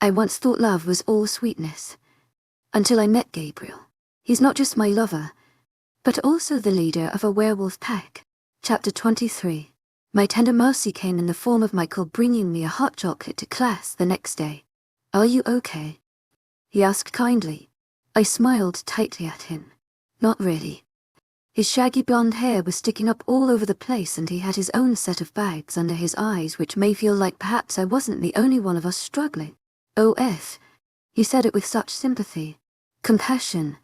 I once thought love was all sweetness. Until I met Gabriel. He's not just my lover, but also the leader of a werewolf pack. Chapter 23. My tender mercy came in the form of Michael bringing me a hot chocolate to class the next day. "Are you okay?" he asked kindly. I smiled tightly at him. Not really. His shaggy blonde hair was sticking up all over the place and he had his own set of bags under his eyes which made feel like perhaps I wasn't the only one of us struggling. "Oh, he said it with such sympathy, compassion,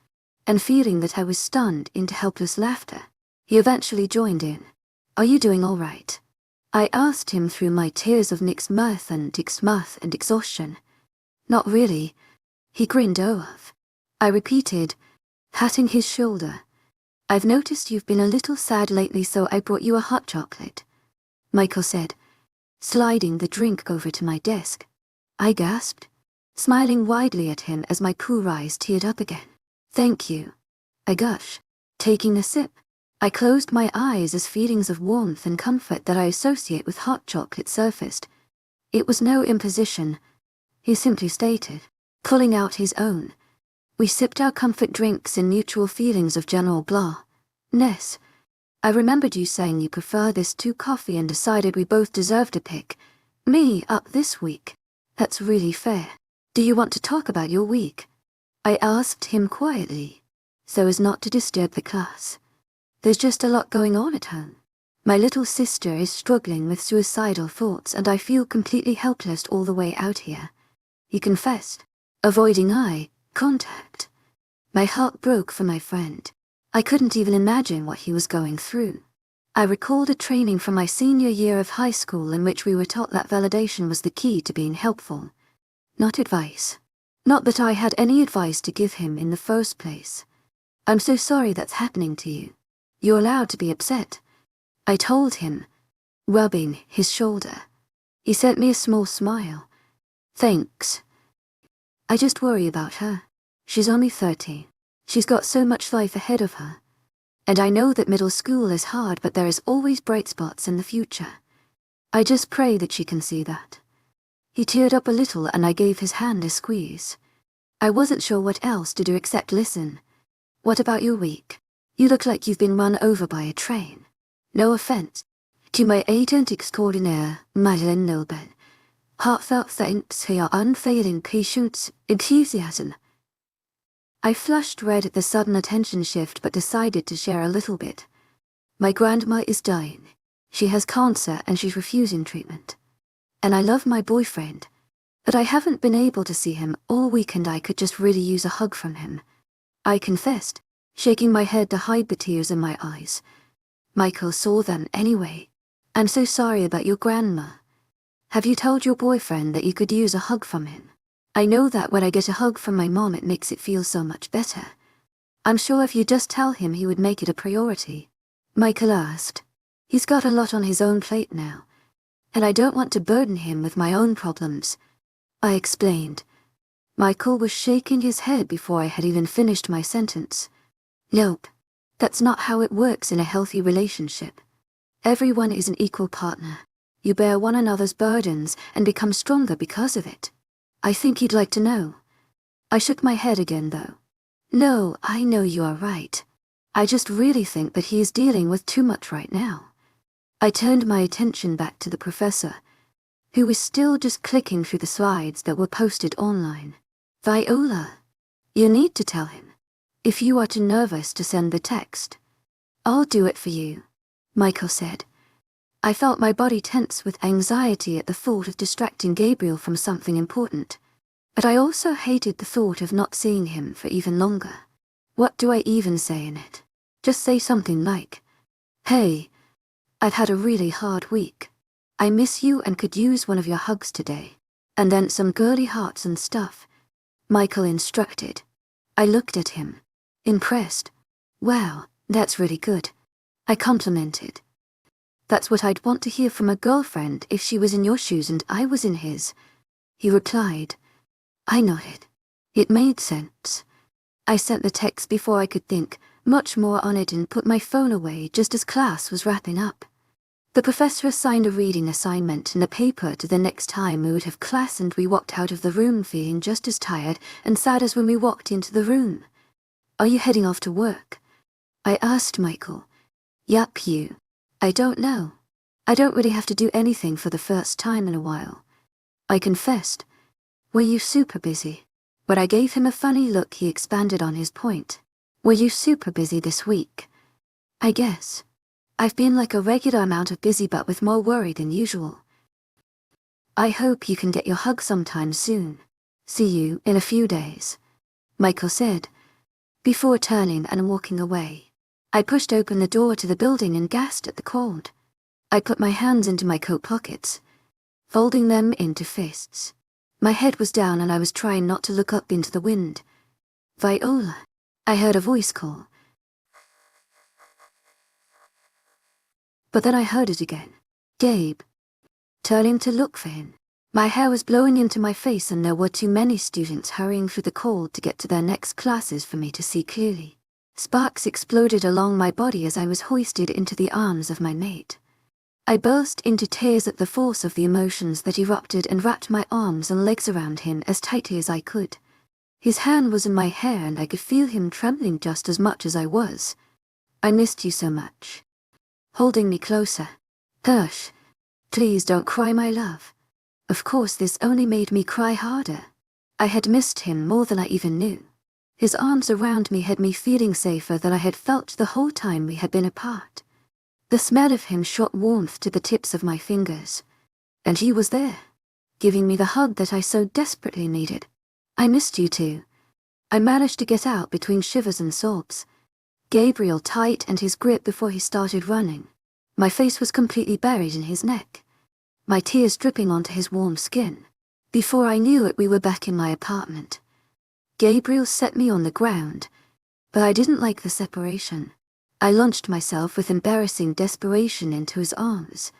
and feeling that I was stunned into helpless laughter. He eventually joined in. "Are you doing all right?" I asked him through my tears of 𝐋𝐿 and 𝐷𝐸 and exhaustion. "Not really," he grinned off. I repeated, patting his shoulder. "I've noticed you've been a little sad lately, so I brought you a hot chocolate," Michael said, sliding the drink over to my desk. I gasped, smiling widely at him as my cool eyes teared up again. "Thank you," I gushed, taking a sip. I closed my eyes as feelings of warmth and comfort that I associate with hot chocolate surfaced. It was no imposition, he simply stated, pulling out his own. We sipped our comfort drinks in mutual feelings of general blah-ness. I remembered you saying you prefer this to coffee and decided we both deserved to pick me up this week. That's really fair. "Do you want to talk about your week?" I asked him quietly, so as not to disturb the class. "There's just a lot going on at home. My little sister is struggling with suicidal thoughts and I feel completely helpless all the way out here," he confessed, avoiding eye contact. My heart broke for my friend. I couldn't even imagine what he was going through. I recalled a training from my senior year of high school in which we were taught that validation was the key to being helpful, not advice. Not that I had any advice to give him in the first place. "I'm so sorry that's happening to you. You're allowed to be upset," I told him, rubbing his shoulder. He sent me a small smile. "Thanks. I just worry about her. She's only 13. She's got so much life ahead of her. And I know that middle school is hard, but there is always bright spots in the future. I just pray that she can see that." He teared up a little and I gave his hand a squeeze. I wasn't sure what else to do except listen. "What about your week? You look like you've been run over by a train. No offense to my agent extraordinaire, 𝐷𝐸. Heartfelt thanks for your unfailing patience, enthusiasm." I flushed red at the sudden attention shift but decided to share a little bit. "My grandma is dying. She has cancer and she's refusing treatment. And I love my boyfriend, but I haven't been able to see him all week and I could just really use a hug from him," I confessed, shaking my head to hide the tears in my eyes. Michael saw them anyway. "I'm so sorry about your grandma. Have you told your boyfriend that you could use a hug from him? I know that when I get a hug from my mom it makes it feel so much better. I'm sure if you just tell him he would make it a priority," Michael asked. "He's got a lot on his own plate now, and I don't want to burden him with my own problems," I explained. Michael was shaking his head before I had even finished my sentence. "Nope, that's not how it works in a healthy relationship. Everyone is an equal partner. You bear one another's burdens and become stronger because of it. I think he'd like to know." I shook my head again though. "No, I know you are right. I just really think that he is dealing with too much right now." I turned my attention back to the professor, who was still just clicking through the slides that were posted online. "Viola, you need to tell him. If you are too nervous to send the text, I'll do it for you," Michael said. I felt my body tense with anxiety at the thought of distracting Gabriel from something important, but I also hated the thought of not seeing him for even longer. What do I even say in it? Just say something like, "Hey, I've had a really hard week. I miss you and could use one of your hugs today." And then some girly hearts and stuff, Michael instructed. I looked at him, impressed. "Wow, that's really good," I complimented. "That's what I'd want to hear from a girlfriend if she was in your shoes and I was in his," he replied. I nodded. It made sense. I sent the text before I could think much more on it and put my phone away just as class was wrapping up. The professor assigned a reading assignment and a paper to the next time we would have class, and we walked out of the room feeling just as tired and sad as when we walked into the room. "Are you heading off to work?" I asked Michael. "Yup, you. I don't know. I don't really have to do anything for the first time in a while," I confessed. "Were you super busy?" When I gave him a funny look, he expanded on his point. "Were you super busy this week?" "I guess. I've been like a regular amount of busy, but with more worry than usual." "I hope you can get your hug sometime soon. See you in a few days," Michael said, before turning and walking away. I pushed open the door to the building and gasped at the cold. I put my hands into my coat pockets, folding them into fists. My head was down and I was trying not to look up into the wind. "Viola," I heard a voice call. But then I heard it again. "Gabe." Turning to look for him. My hair was blowing into my face and there were too many students hurrying through the cold to get to their next classes for me to see clearly. Sparks exploded along my body as I was hoisted into the arms of my mate. I burst into tears at the force of the emotions that erupted and wrapped my arms and legs around him as tightly as I could. His hand was in my hair and I could feel him trembling just as much as I was. "I missed you so much." Holding me closer. "Hush. Please don't cry, my love." Of course, this only made me cry harder. I had missed him more than I even knew. His arms around me had me feeling safer than I had felt the whole time we had been apart. The smell of him shot warmth to the tips of my fingers. And he was there, giving me the hug that I so desperately needed. "I missed you too." I managed to get out between shivers and sobs. Gabriel tightened his grip before he started running. My face was completely buried in his neck, my tears dripping onto his warm skin. Before I knew it, we were back in my apartment. Gabriel set me on the ground, but I didn't like the separation. I launched myself with embarrassing desperation into his arms,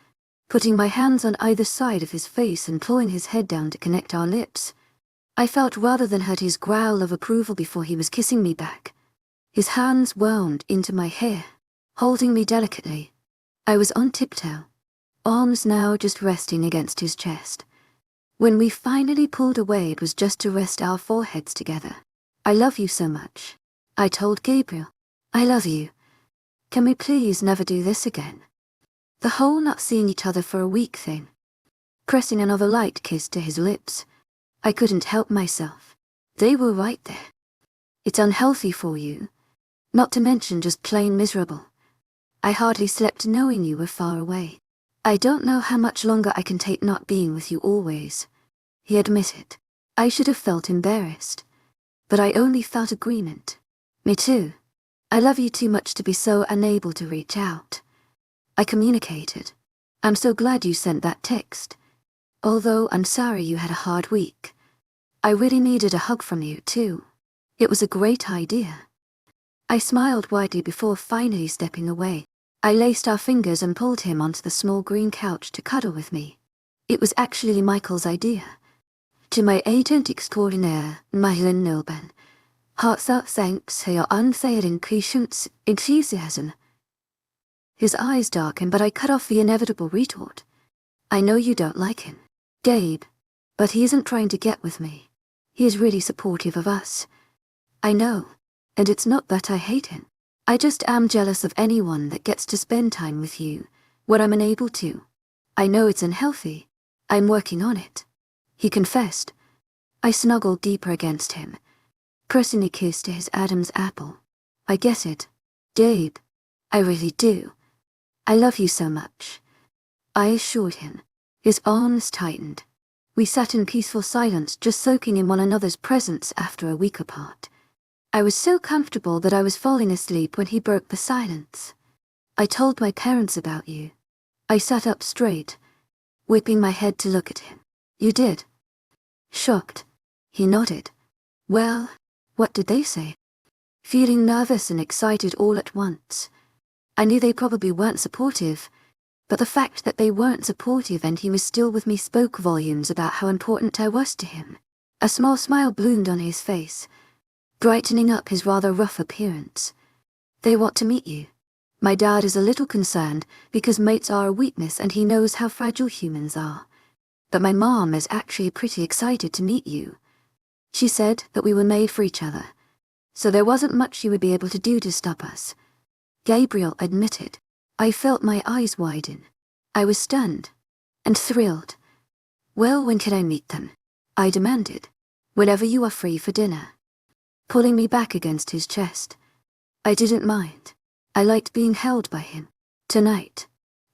putting my hands on either side of his face and pulling his head down to connect our lips. I felt rather than heard his growl of approval before he was kissing me back. His hands wound into my hair, holding me delicately. I was on tiptoe, arms now just resting against his chest. When we finally pulled away, it was just to rest our foreheads together. "I love you so much," I told Gabriel. "I love you. Can we please never do this again?" The whole not seeing each other for a week thing. Pressing another light kiss to his lips. I couldn't help myself. They were right there. "It's unhealthy for you. Not to mention just plain miserable. I hardly slept knowing you were far away. I don't know how much longer I can take not being with you always." He admitted. I should have felt embarrassed, but I only felt agreement. "Me too. I love you too much to be so unable to reach out." I communicated. "I'm so glad you sent that text. Although I'm sorry you had a hard week. I really needed a hug from you too. It was a great idea." I smiled widely before finally stepping away. I laced our fingers and pulled him onto the small green couch to cuddle with me. It was actually Michael's idea. 𝐊𝐢𝐳𝐷 𝐿𝐻𝐷 𝐊𝐢𝐳𝐷. His eyes darkened, but I cut off the inevitable retort. "I know you don't like him, Gabe, but he isn't trying to get with me. He is really supportive of us. I know, and it's not that I hate him. I just am jealous of anyone that gets to spend time with you when I'm unable to. I know it's unhealthy. I'm working on it," he confessed. I snuggled deeper against him, pressing a kiss to his Adam's apple. "I get it, Gabe. I really do. I love you so much," I assured him. His arms tightened. We sat in peaceful silence, just soaking in one another's presence after a week apart. I was so comfortable that I was falling asleep when he broke the silence. "I told my parents about you." I sat up straight, whipping my head to look at him. "You did?" Shocked, he nodded. "Well, what did they say?" Feeling nervous and excited all at once. I knew they probably weren't supportive, but the fact that they weren't supportive and he was still with me spoke volumes about how important I was to him. A small smile bloomed on his face, brightening up his rather rough appearance. "They want to meet you." My dad is a little concerned because mates are a weakness and he knows how fragile humans are. But my mom is actually pretty excited to meet you. She said that we were made for each other, so there wasn't much she would be able to do to stop us. Gabriel admitted. I felt my eyes widen. I was stunned and thrilled. Well, when can I meet them? I demanded. Whenever you are free for dinner. Pulling me back against his chest. I didn't mind. I liked being held by him. Tonight.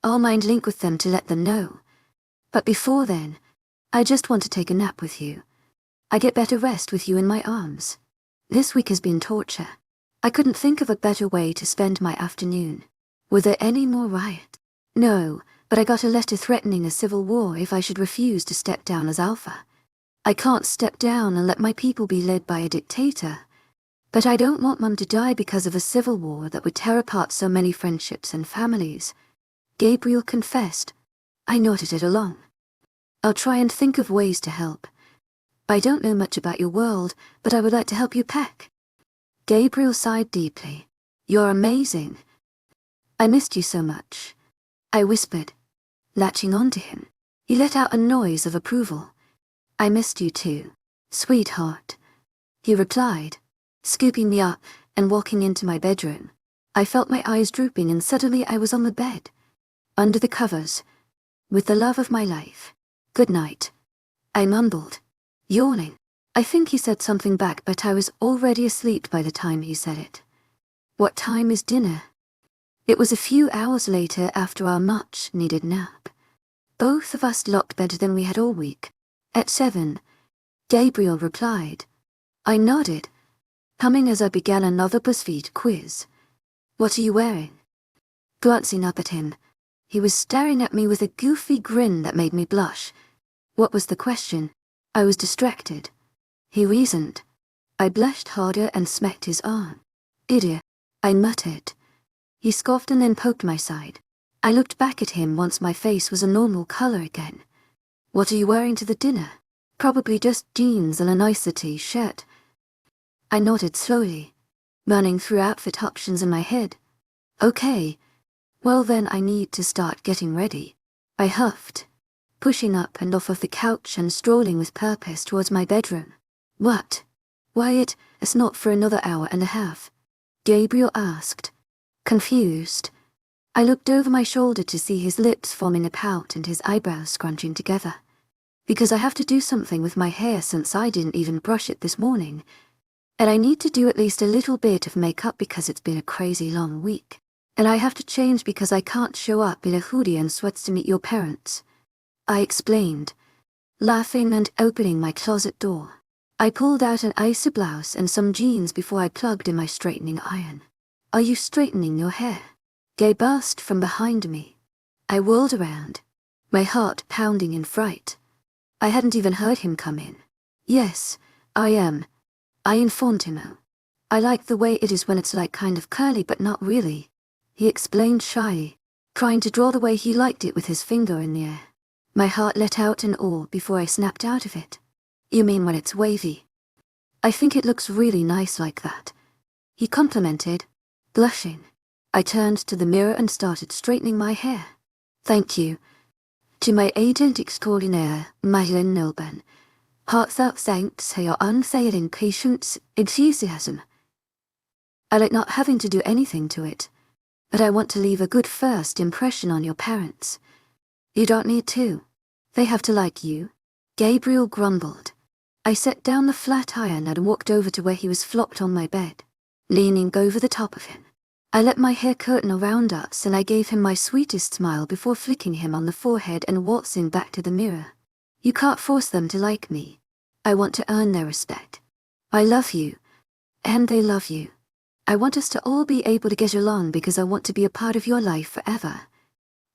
I'll mind link with them to let them know. But before then, I just want to take a nap with you. I get better rest with you in my arms. This week has been torture. I couldn't think of a better way to spend my afternoon. Were there any more riot? No, but I got a letter threatening a civil war if I should refuse to step down as alpha. I can't step down and let my people be led by a dictator. But I don't want Mum to die because of a civil war that would tear apart so many friendships and families. Gabriel confessed. I nodded it along. I'll try and think of ways to help. I don't know much about your world, but I would like to help you pack. Gabriel sighed deeply. You're amazing. I missed you so much. I whispered, latching onto him. He let out a noise of approval. I missed you too, sweetheart. He replied, scooping me up and walking into my bedroom. I felt my eyes drooping and suddenly I was on the bed, under the covers, with the love of my life. Good night. I mumbled, yawning. I think he said something back, but I was already asleep by the time he said it. What time is dinner? It was a few hours later after our much-needed nap. Both of us looked better than we had all week. At 7, Gabriel replied. I nodded, humming as I began another BuzzFeed quiz. What are you wearing? Glancing up at him, he was staring at me with a goofy grin that made me blush. What was the question? I was distracted. He reasoned. I blushed harder and smacked his arm. Idiot, I muttered. He scoffed and then poked my side. I looked back at him once my face was a normal color again. What are you wearing to the dinner? Probably just jeans and a nicety shirt. I nodded slowly, running through outfit options in my head. Okay. Well then I need to start getting ready. I huffed, pushing up and off of the couch and strolling with purpose towards my bedroom. What? Wyatt, it's not for another hour and a half. Gabriel asked, confused. I looked over my shoulder to see his lips forming a pout and his eyebrows scrunching together. Because I have to do something with my hair since I didn't even brush it this morning. And I need to do at least a little bit of makeup because it's been a crazy long week. And I have to change because I can't show up in a hoodie and sweats to meet your parents. I explained, laughing and opening my closet door. I pulled out an 𝐿𝐸 blouse and some jeans before I plugged in my straightening iron. Are you straightening your hair? Gay burst from behind me. I whirled around, my heart pounding in fright. I hadn't even heard him come in. Yes, I am. I informed him. I like the way it is when it's like kind of curly but not really. He explained shyly, trying to draw the way he liked it with his finger in the air. My heart let out an awe before I snapped out of it. You mean when it's wavy? I think it looks really nice like that. He complimented, blushing. I turned to the mirror and started straightening my hair. Thank you. To my 𝐊𝐸𝐧𝐷 𝐷𝐞𝐝, heartfelt thanks to your unfailing patience enthusiasm. I like not having to do anything to it, but I want to leave a good first impression on your parents. You don't need to. They have to like you. Gabriel grumbled. I set down the flat iron and walked over to where he was flopped on my bed, leaning over the top of him. I let my hair curtain around us and I gave him my sweetest smile before flicking him on the forehead and waltzing back to the mirror. You can't force them to like me. I want to earn their respect. I love you, and they love you. I want us to all be able to get along because I want to be a part of your life forever.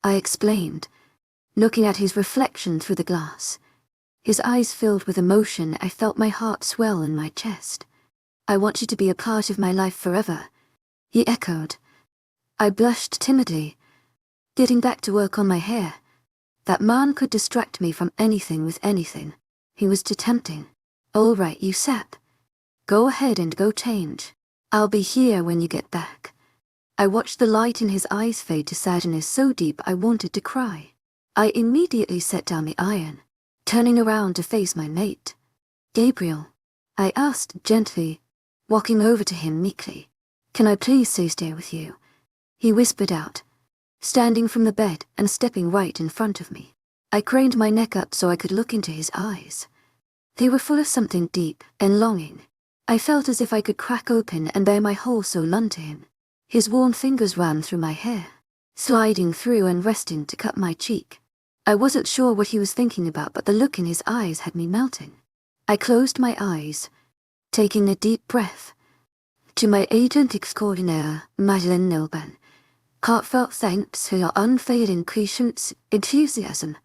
I explained, looking at his reflection through the glass. His eyes filled with emotion. I felt my heart swell in my chest. I want you to be a part of my life forever, he echoed. I blushed timidly, getting back to work on my hair. That man could distract me from anything with anything. He was too tempting. All right, you sap. Go ahead and go change. I'll be here when you get back. I watched the light in his eyes fade to sadness so deep I wanted to cry. I immediately set down the iron, turning around to face my mate. "Gabriel," I asked gently, walking over to him meekly. "Can I please stay with you?" He whispered out, standing from the bed and stepping right in front of me. I craned my neck up so I could look into his eyes. They were full of something deep and longing. I felt as if I could crack open and bare my whole soul unto him. His warm fingers ran through my hair, sliding through and resting to cut my cheek. I wasn't sure what he was thinking about, but the look in his eyes had me melting. I closed my eyes, taking a deep breath. "To my 𝐴𝐴𝐺𝐸 𝐸𝐵, heartfelt thanks for your unfailing patience, enthusiasm.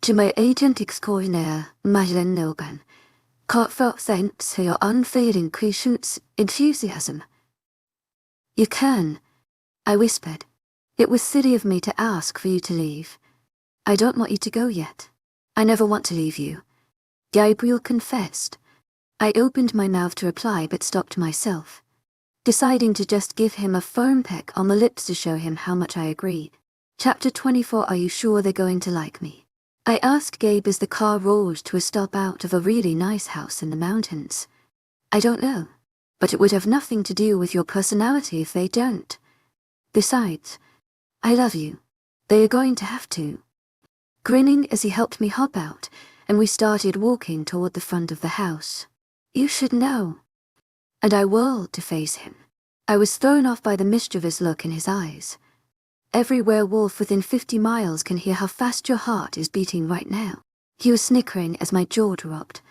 To my 𝐴𝐴𝐺𝐸 𝐸𝐵, heartfelt thanks for your unfailing patience, enthusiasm." "You can," I whispered. "It was silly of me to ask for you to leave. I don't want you to go yet. I never want to leave you," Gabriel confessed. I opened my mouth to reply but stopped myself, deciding to just give him a firm peck on the lips to show him how much I agree. Chapter 24. Are you sure they're going to like me? I asked Gabe as the car rolled to a stop out of a really nice house in the mountains. "I don't know, but it would have nothing to do with your personality if they don't. Besides, I love you. They are going to have to." Grinning as he helped me hop out, and we started walking toward the front of the house. "You should know." And I whirled to face him. I was thrown off by the mischievous look in his eyes. "Every werewolf within 50 miles can hear how fast your heart is beating right now." He was snickering as my jaw dropped.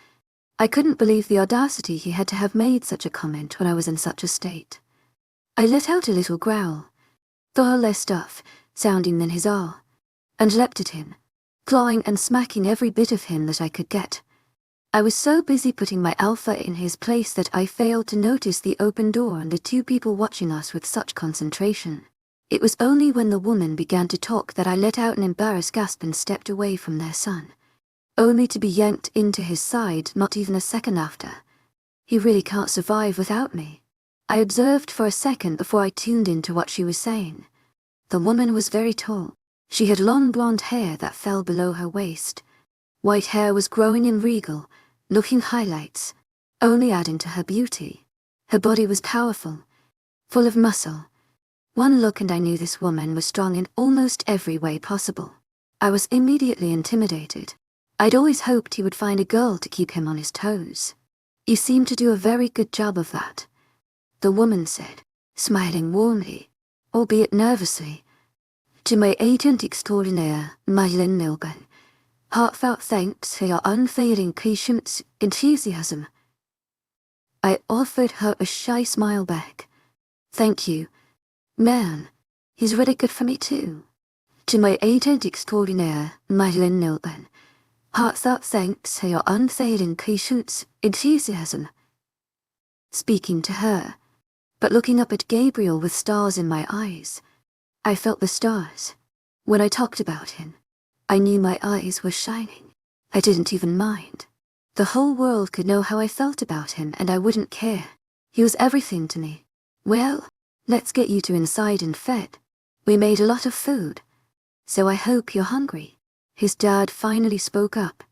I couldn't believe the audacity he had to have made such a comment when I was in such a state. I let out a little growl, far less stuff sounding than his awe, and leapt at him, clawing and smacking every bit of him that I could get. I was so busy putting my alpha in his place that I failed to notice the open door and the two people watching us with such concentration. It was only when the woman began to talk that I let out an embarrassed gasp and stepped away from their son, only to be yanked into his side not even a second after. He really can't survive without me. I observed for a second before I tuned into what she was saying. The woman was very tall. She had long blonde hair that fell below her waist. White hair was growing in regal, looking highlights, only adding to her beauty. Her body was powerful, full of muscle. One look and I knew this woman was strong in almost every way possible. I was immediately intimidated. I'd always hoped he would find a girl to keep him on his toes. "You seem to do a very good job of that," the woman said, smiling warmly, albeit nervously. "To my 𝐴𝐴𝐺𝐸 𝐸𝐵, heartfelt thanks for your unfailing patience, enthusiasm." I offered her a shy smile back. "Thank you. Man, he's really good for me too." To my 𝐴𝐴𝐺𝐸 𝐸𝐵, heartfelt thanks for your unfailing patience, enthusiasm. Speaking to her, but looking up at Gabriel with stars in my eyes. I felt the stars. When I talked about him, I knew my eyes were shining. I didn't even mind. The whole world could know how I felt about him and I wouldn't care. He was everything to me. "Well, let's get you two inside and fed. We made a lot of food, so I hope you're hungry." His dad finally spoke up.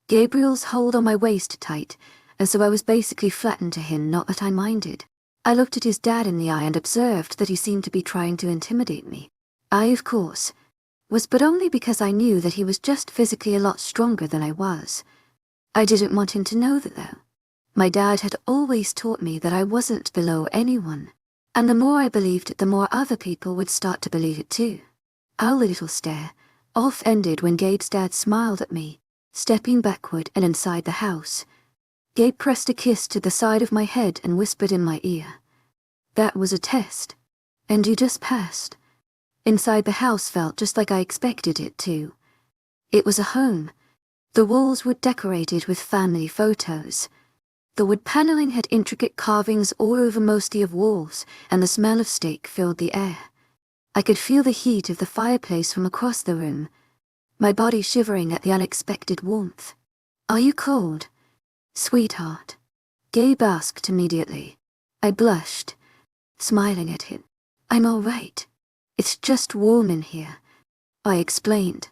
Gabriel's hold on my waist tight, and so I was basically flattened to him, not that I minded. I looked at his dad in the eye and observed that he seemed to be trying to intimidate me. I, of course, was, but only because I knew that he was just physically a lot stronger than I was. I didn't want him to know that, though. My dad had always taught me that I wasn't below anyone, and the more I believed it, the more other people would start to believe it too. Our little stare off-ended when Gabe's dad smiled at me, stepping backward and inside the house. Gabe pressed a kiss to the side of my head and whispered in my ear, "That was a test, and you just passed." Inside the house felt just like I expected it to. It was a home. The walls were decorated with family photos. The wood paneling had intricate carvings all over most of walls, and the smell of steak filled the air. I could feel the heat of the fireplace from across the room, my body shivering at the unexpected warmth. "Are you cold, sweetheart?" Gabe asked immediately. I blushed, smiling at him. I'm all right. It's just warm in here, I explained.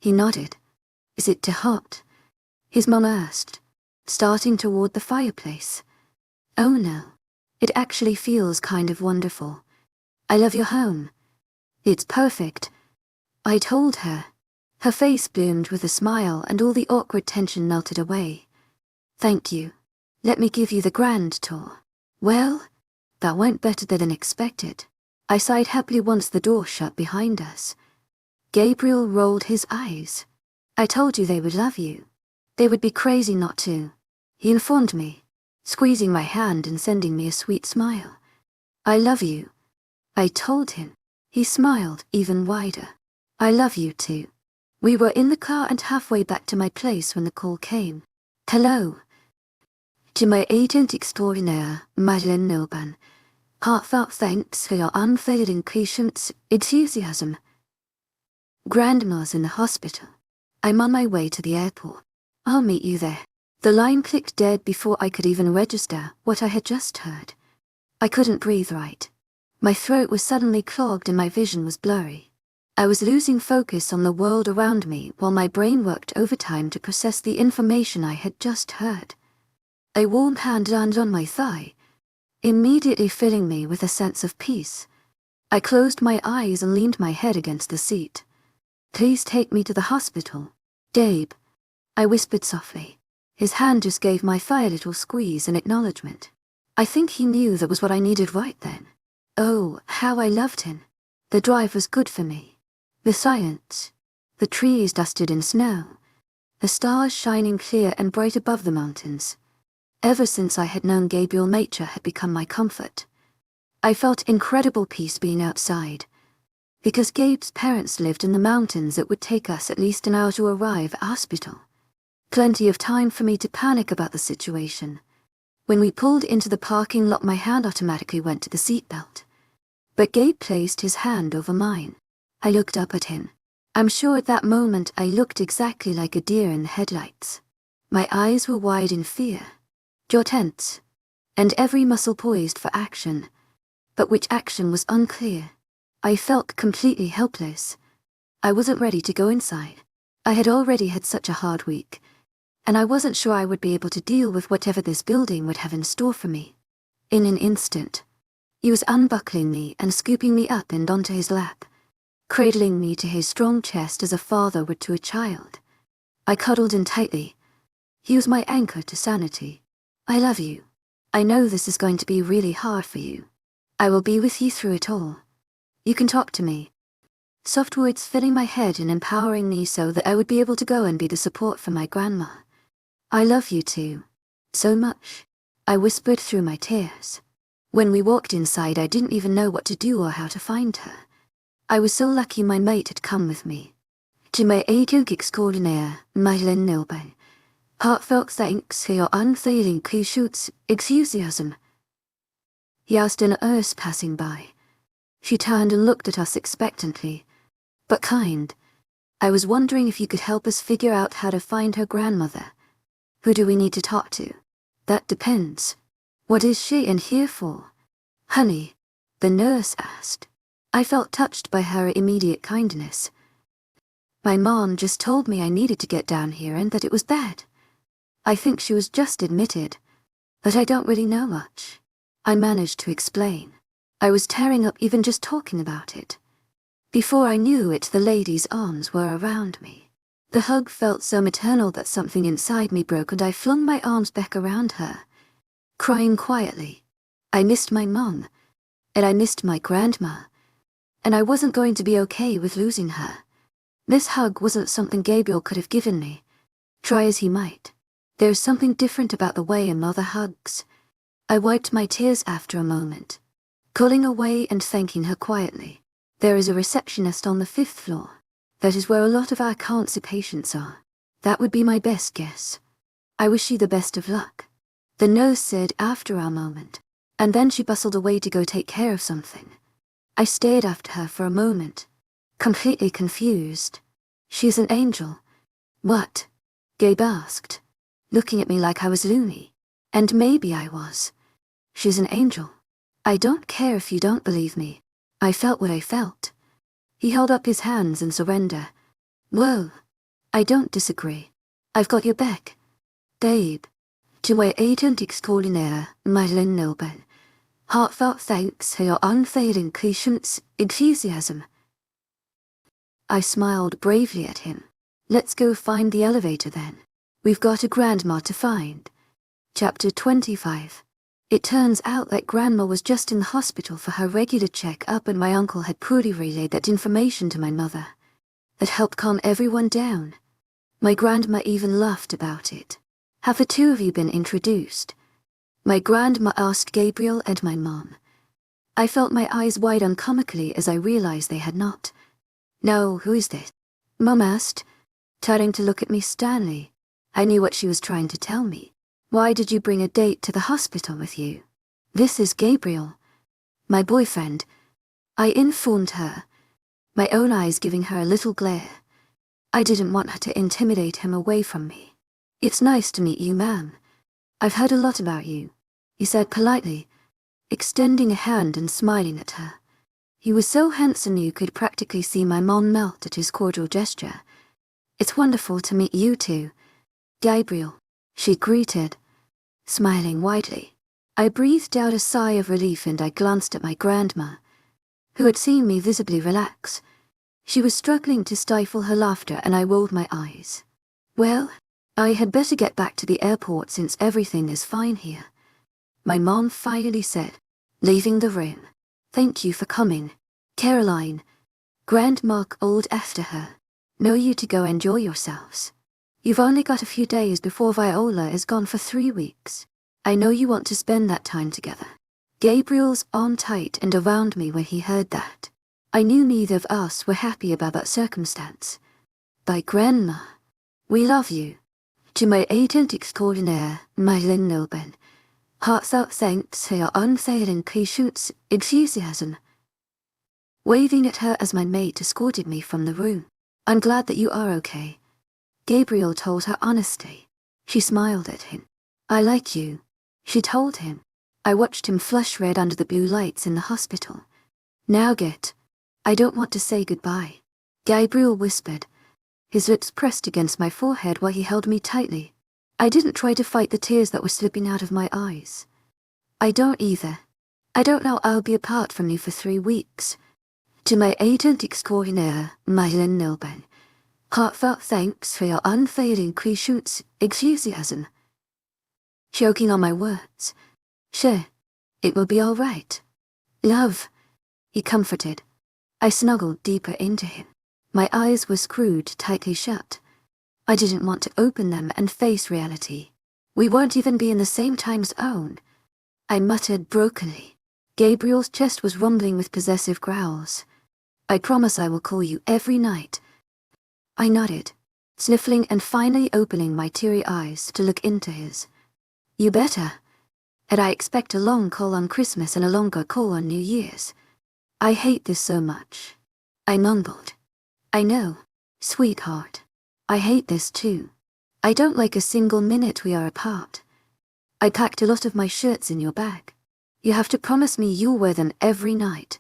He nodded. Is it too hot? His mum asked, starting toward the fireplace. Oh no. It actually feels kind of wonderful. I love your home. It's perfect, I told her. Her face bloomed with a smile and all the awkward tension melted away. Thank you. Let me give you the grand tour. Well, that went better than expected. I sighed happily once the door shut behind us. Gabriel rolled his eyes. I told you they would love you. They would be crazy not to, he informed me, squeezing my hand and sending me a sweet smile. I love you, I told him. He smiled even wider. I love you too. We were in the car and halfway back to my place when the call came. Hello. To my agent extraordinaire, 𝐿𝐤 heartfelt thanks for your unfailing patience, enthusiasm. Grandma's in the hospital. I'm on my way to the airport. I'll meet you there. The line clicked dead before I could even register what I had just heard. I couldn't breathe right. My throat was suddenly clogged and my vision was blurry. I was losing focus on the world around me while my brain worked overtime to process the information I had just heard. A warm hand landed on my thigh, immediately filling me with a sense of peace. I closed my eyes and leaned my head against the seat. Please take me to the hospital, Gabe, I whispered softly. His hand just gave my thigh a little squeeze in acknowledgement. I think he knew that was what I needed right then. Oh, how I loved him. The drive was good for me. The silence, the trees dusted in snow, the stars shining clear and bright above the mountains. Ever since I had known Gabriel, nature had become my comfort. I felt incredible peace being outside. Because Gabe's parents lived in the mountains, it would take us at least an hour to arrive at hospital. Plenty of time for me to panic about the situation. When we pulled into the parking lot, my hand automatically went to the seatbelt. But Gabe placed his hand over mine. I looked up at him. I'm sure at that moment I looked exactly like a deer in the headlights. My eyes were wide in fear, jaw tense, and every muscle poised for action. But which action was unclear. I felt completely helpless. I wasn't ready to go inside. I had already had such a hard week, and I wasn't sure I would be able to deal with whatever this building would have in store for me. In an instant, he was unbuckling me and scooping me up and onto his lap, cradling me to his strong chest as a father would to a child. I cuddled in tightly. He was my anchor to sanity. I love you. I know this is going to be really hard for you. I will be with you through it all. You can talk to me. Soft words filling my head and empowering me so that I would be able to go and be the support for my grandma. I love you too. So much, I whispered through my tears. When we walked inside, I didn't even know what to do or how to find her. I was so lucky my mate had come with me. 𝐿𝐤𝐼𝐴𝐺𝐸 𝐿𝐤 heartfelt thanks for your unfailing enthusiasm. He asked a nurse passing by. She turned and looked at us expectantly, but kind. I was wondering if you could help us figure out how to find her grandmother. Who do we need to talk to? That depends. What is she in here for? Honey, the nurse asked. I felt touched by her immediate kindness. My mom just told me I needed to get down here and that it was bad. I think she was just admitted, but I don't really know much. I managed to explain. I was tearing up even just talking about it. Before I knew it, the lady's arms were around me. The hug felt so maternal that something inside me broke and I flung my arms back around her, crying quietly. I missed my mom, and I missed my grandma, and I wasn't going to be okay with losing her. This hug wasn't something Gabriel could have given me, try as he might. There's something different about the way a mother hugs. I wiped my tears after a moment, calling away and thanking her quietly. There is a receptionist on the 5th floor. That is where a lot of our cancer patients are. That would be my best guess. I wish you the best of luck, the nurse said after our moment, and then she bustled away to go take care of something. I stared after her for a moment, completely confused. She's an angel. What? Gabe asked, looking at me like I was loony. And maybe I was. She's an angel. I don't care if you don't believe me. I felt what I felt. He held up his hands in surrender. Well, I don't disagree. I've got your back. Babe. 𝐊𝐢𝐳𝐬𝐬𝐷𝐞𝐝. Heartfelt thanks for your unfailing patience, enthusiasm. I smiled bravely at him. Let's go find the elevator then. We've got a grandma to find. Chapter 25. It turns out that Grandma was just in the hospital for her regular check-up, and my uncle had poorly relayed that information to my mother. That helped calm everyone down. My grandma even laughed about it. Have the two of you been introduced? My grandma asked Gabriel and my mom. I felt my eyes widen comically as I realized they had not. No, who is this? Mom asked, turning to look at me sternly. I knew what she was trying to tell me. Why did you bring a date to the hospital with you? This is Gabriel, my boyfriend. I informed her, my own eyes giving her a little glare. I didn't want her to intimidate him away from me. It's nice to meet you, ma'am. I've heard a lot about you, he said politely, extending a hand and smiling at her. He was so handsome you could practically see my mom melt at his cordial gesture. It's wonderful to meet you too, Gabriel, she greeted, smiling widely. I breathed out a sigh of relief and I glanced at my grandma, who had seen me visibly relax. She was struggling to stifle her laughter and I rolled my eyes. Well, I had better get back to the airport since everything is fine here, my mom finally said, leaving the room. Thank you for coming, Caroline. Grandma called after her. Know you to go enjoy yourselves. You've only got a few days before Viola is gone for 3 weeks. I know you want to spend that time together. Gabriel's arm tight and around me when he heard that. I knew neither of us were happy about that circumstance. By Grandma, we love you. 𝐊𝐢𝐳𝐬𝐬𝐷𝐞𝐝. Heartfelt thanks for your unfailing patience, enthusiasm. Waving at her as my mate escorted me from the room. I'm glad that you are okay, Gabriel told her honestly. She smiled at him. I like you, she told him. I watched him flush red under the blue lights in the hospital. Now I don't want to say goodbye, Gabriel whispered, his lips pressed against my forehead while he held me tightly. I didn't try to fight the tears that were slipping out of my eyes. I don't either. I don't know I'll be apart from you for 3 weeks. 𝐊𝐢𝐳𝐬𝐬𝐷𝐞𝐝. Heartfelt thanks for your unfailing patience, enthusiasm. Choking on my words. Sure, it will be all right. Love, he comforted. I snuggled deeper into him. My eyes were screwed tightly shut. I didn't want to open them and face reality. We won't even be in the same time zone, I muttered brokenly. Gabriel's chest was rumbling with possessive growls. I promise I will call you every night. I nodded, sniffling and finally opening my teary eyes to look into his. You better. And I expect a long call on Christmas and a longer call on New Year's. I hate this so much, I mumbled. I know, sweetheart. I hate this too. I don't like a single minute we are apart. I packed a lot of my shirts in your bag. You have to promise me you'll wear them every night.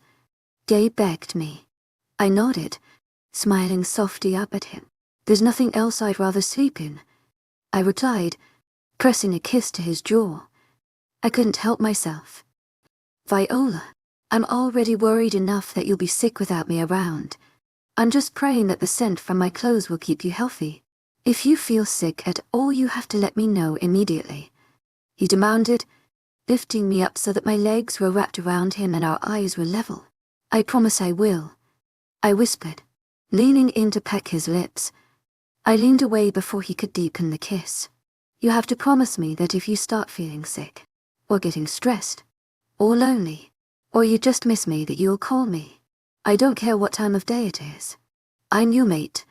Gabe begged me. I nodded, smiling softly up at him. There's nothing else I'd rather sleep in, I replied, pressing a kiss to his jaw. I couldn't help myself. Viola, I'm already worried enough that you'll be sick without me around. I'm just praying that the scent from my clothes will keep you healthy. If you feel sick at all, you have to let me know immediately, he demanded, lifting me up so that my legs were wrapped around him and our eyes were level. I promise I will, I whispered, leaning in to peck his lips. I leaned away before he could deepen the kiss. You have to promise me that if you start feeling sick, or getting stressed, or lonely, or you just miss me, that you'll call me. I don't care what time of day it is. I'm your mate,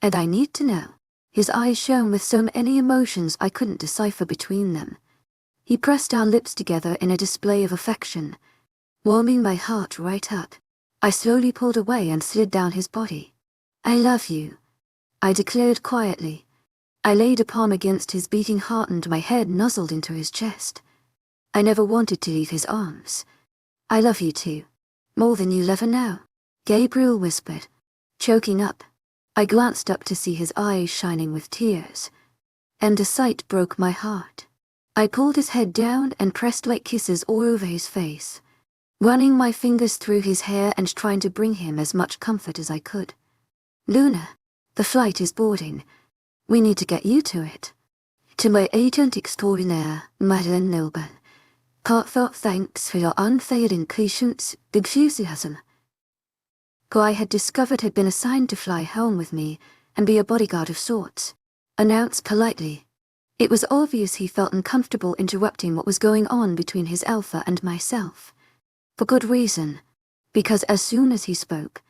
and I need to know. His eyes shone with so many emotions I couldn't decipher between them. He pressed our lips together in a display of affection, warming my heart right up. I slowly pulled away and slid down his body. I love you, I declared quietly. I laid a palm against his beating heart and my head nuzzled into his chest. I never wanted to leave his arms. I love you too, More than you'll ever know, Gabriel whispered, choking up. I glanced up to see his eyes shining with tears, and the sight broke my heart. I pulled his head down and pressed wet kisses all over his face, running my fingers through his hair and trying to bring him as much comfort as I could. Luna, the flight is boarding. We need to get you to it. To my agent extraordinaire, Madeleine Noble, heartfelt thanks for your unfailing patience, enthusiasm. Who I had discovered had been assigned to fly home with me and be a bodyguard of sorts, announced politely. It was obvious he felt uncomfortable interrupting what was going on between his alpha and myself. For good reason, because as soon as he spoke,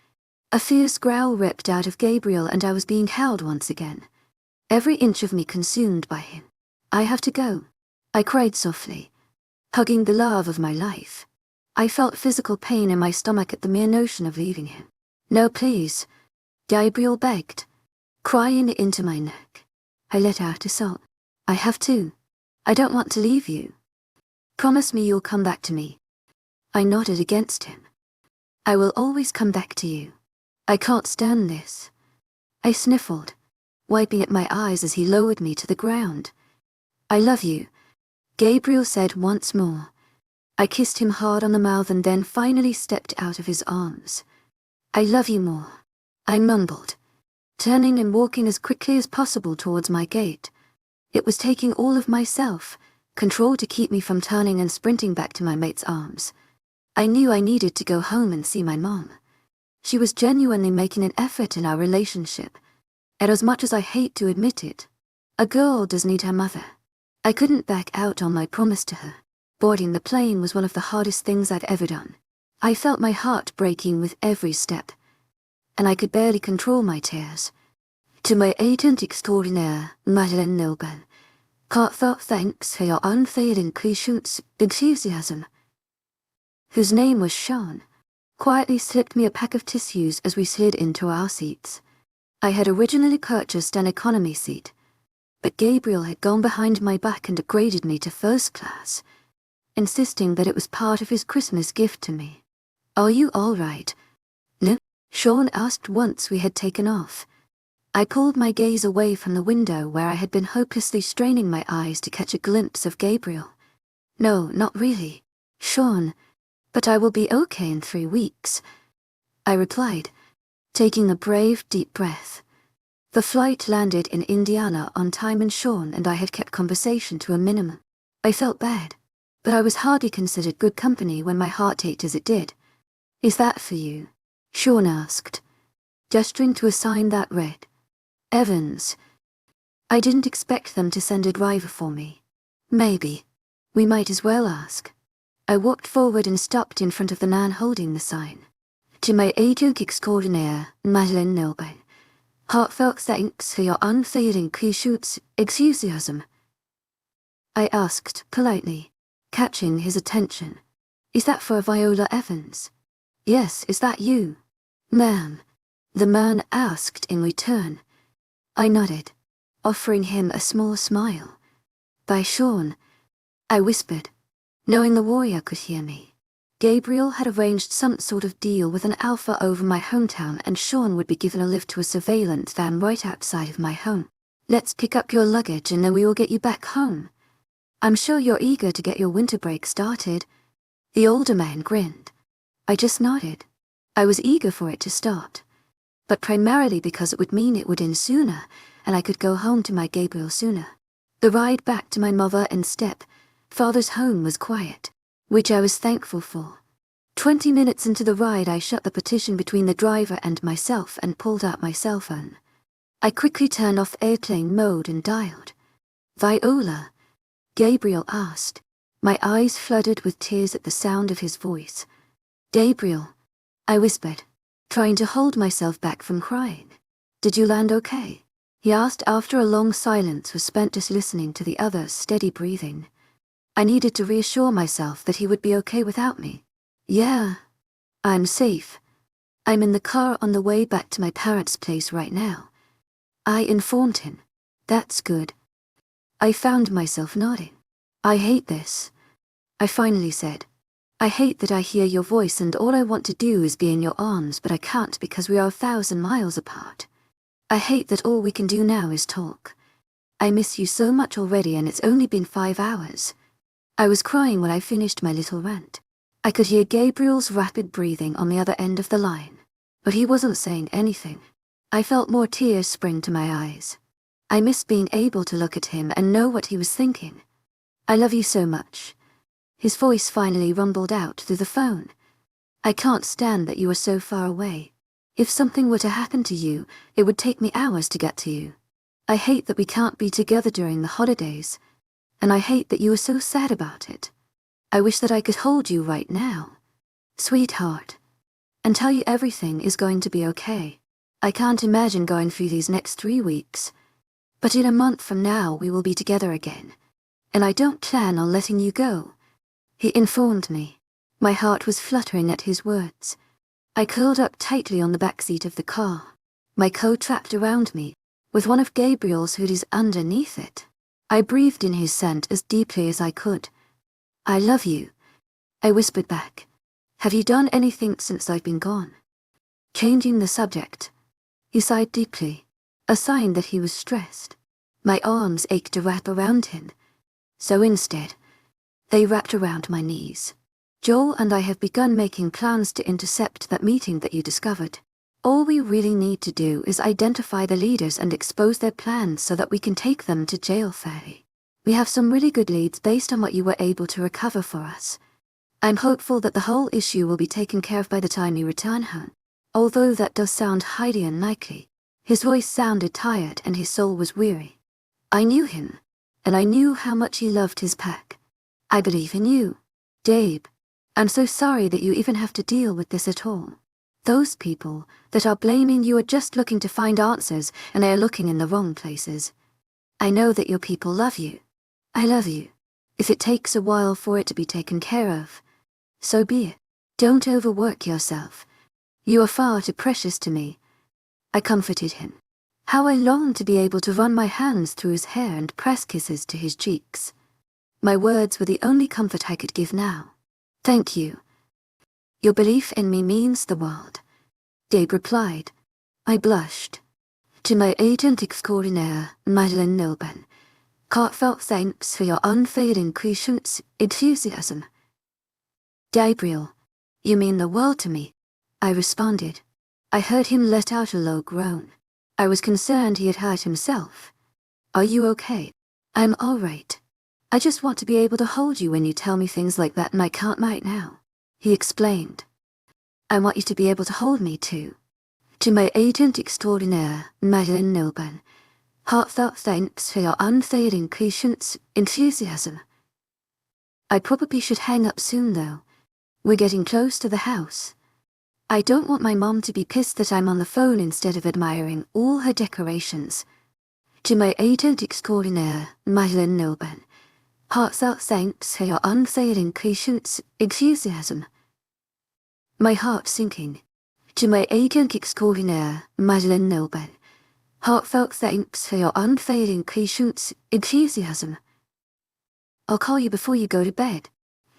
a fierce growl ripped out of Gabriel and I was being held once again, every inch of me consumed by him. I have to go, I cried softly, hugging the love of my life. I felt physical pain in my stomach at the mere notion of leaving him. No, please, Gabriel begged, crying into my neck. I let out a sob. I have to. I don't want to leave you. Promise me you'll come back to me. I nodded against him. I will always come back to you. I can't stand this. I sniffled, wiping at my eyes as he lowered me to the ground. I love you, Gabriel said once more. I kissed him hard on the mouth and then finally stepped out of his arms. I love you more, I mumbled, turning and walking as quickly as possible towards my gate. It was taking all of myself, control to keep me from turning and sprinting back to my mate's arms. I knew I needed to go home and see my mom. She was genuinely making an effort in our relationship, and as much as I hate to admit it, a girl does need her mother. I couldn't back out on my promise to her. Boarding the plane was one of the hardest things I'd ever done. I felt my heart breaking with every step, and I could barely control my tears. To my agent extraordinaire, Madeleine Noble, heartfelt thanks for your unfailing patience, enthusiasm. Whose name was Sean, quietly slipped me a pack of tissues as we slid into our seats. I had originally purchased an economy seat, but Gabriel had gone behind my back and upgraded me to first class, insisting that it was part of his Christmas gift to me. Are you all right, Lou? Sean asked once we had taken off. I pulled my gaze away from the window where I had been hopelessly straining my eyes to catch a glimpse of Gabriel. No, not really, Sean, but I will be okay in 3 weeks, I replied, taking a brave, deep breath. The flight landed in Indiana on time and Sean and I had kept conversation to a minimum. I felt bad, but I was hardly considered good company when my heart ached as it did. Is that for you? Sean asked, gesturing to a sign that read, Evans. I didn't expect them to send a driver for me. Maybe. We might as well ask. I walked forward and stopped in front of the man holding the sign. To my agent extraordinaire, Madeleine Noble, heartfelt thanks for your unfailing patience, enthusiasm. I asked politely, catching his attention. Is that for Viola Evans? Yes, is that you? Ma'am, the man asked in return. I nodded, offering him a small smile. By Sean, I whispered, knowing the warrior could hear me. Gabriel had arranged some sort of deal with an alpha over my hometown and Sean would be given a lift to a surveillance van right outside of my home. Let's pick up your luggage and then we will get you back home. I'm sure you're eager to get your winter break started. The older man grinned. I just nodded. I was eager for it to start, but primarily because it would mean it would end sooner and I could go home to my Gabriel sooner. The ride back to my mother and father's home was quiet, which I was thankful for. 20 minutes into the ride I shut the partition between the driver and myself and pulled out my cell phone. I quickly turned off airplane mode and dialed. Viola? Gabriel asked. My eyes flooded with tears at the sound of his voice. Gabriel, I whispered, trying to hold myself back from crying. Did you land okay? He asked after a long silence was spent just listening to the other's steady breathing. I needed to reassure myself that he would be okay without me. Yeah, I'm safe. I'm in the car on the way back to my parents' place right now. I informed him. That's good. I found myself nodding. I hate this, I finally said. I hate that I hear your voice and all I want to do is be in your arms, but I can't because we are 1,000 miles apart. I hate that all we can do now is talk. I miss you so much already and it's only been 5 hours. I was crying when I finished my little rant. I could hear Gabriel's rapid breathing on the other end of the line, but he wasn't saying anything. I felt more tears spring to my eyes. I missed being able to look at him and know what he was thinking. I love you so much. His voice finally rumbled out through the phone. I can't stand that you are so far away. If something were to happen to you, it would take me hours to get to you. I hate that we can't be together during the holidays, and I hate that you are so sad about it. I wish that I could hold you right now, sweetheart, and tell you everything is going to be okay. I can't imagine going through these next 3 weeks, but in a month from now we will be together again, and I don't plan on letting you go, he informed me. My heart was fluttering at his words. I curled up tightly on the back seat of the car, my coat wrapped around me, with one of Gabriel's hoodies underneath it. I breathed in his scent as deeply as I could. I love you, I whispered back. Have you done anything since I've been gone? Changing the subject, he sighed deeply, a sign that he was stressed. My arms ached to wrap around him, so instead, they wrapped around my knees. Joel and I have begun making plans to intercept that meeting that you discovered. All we really need to do is identify the leaders and expose their plans so that we can take them to jail fairly. We have some really good leads based on what you were able to recover for us. I'm hopeful that the whole issue will be taken care of by the time you return home. Although that does sound highly unlikely. His voice sounded tired and his soul was weary. I knew him, and I knew how much he loved his pack. I believe in you, Gabe. I'm so sorry that you even have to deal with this at all. Those people that are blaming you are just looking to find answers and they are looking in the wrong places. I know that your people love you. I love you. If it takes a while for it to be taken care of, so be it. Don't overwork yourself. You are far too precious to me. I comforted him. How I longed to be able to run my hands through his hair and press kisses to his cheeks. My words were the only comfort I could give now. Thank you. Your belief in me means the world, Gabe replied. I blushed. To my 𝐴𝐿𝐼𝐸 𝐷𝐸𝐿𝐼𝐸 heartfelt thanks for your unfailing patience, enthusiasm. Gabriel, you mean the world to me, I responded. I heard him let out a low groan. I was concerned he had hurt himself. Are you okay? I'm all right. I just want to be able to hold you when you tell me things like that and I can't right now, he explained. I want you to be able to hold me too. To my agent extraordinaire, Madeleine Nilban, heartfelt thanks for your unfailing patience, enthusiasm. I probably should hang up soon though. We're getting close to the house. I don't want my mom to be pissed that I'm on the phone instead of admiring all her decorations. To my agent extraordinaire, Madeleine Nilban, heartfelt thanks for your unfailing patience, enthusiasm. My heart sinking. To my agent extraordinaire, Madeleine Nilban, heartfelt thanks for your unfailing patience, enthusiasm. I'll call you before you go to bed.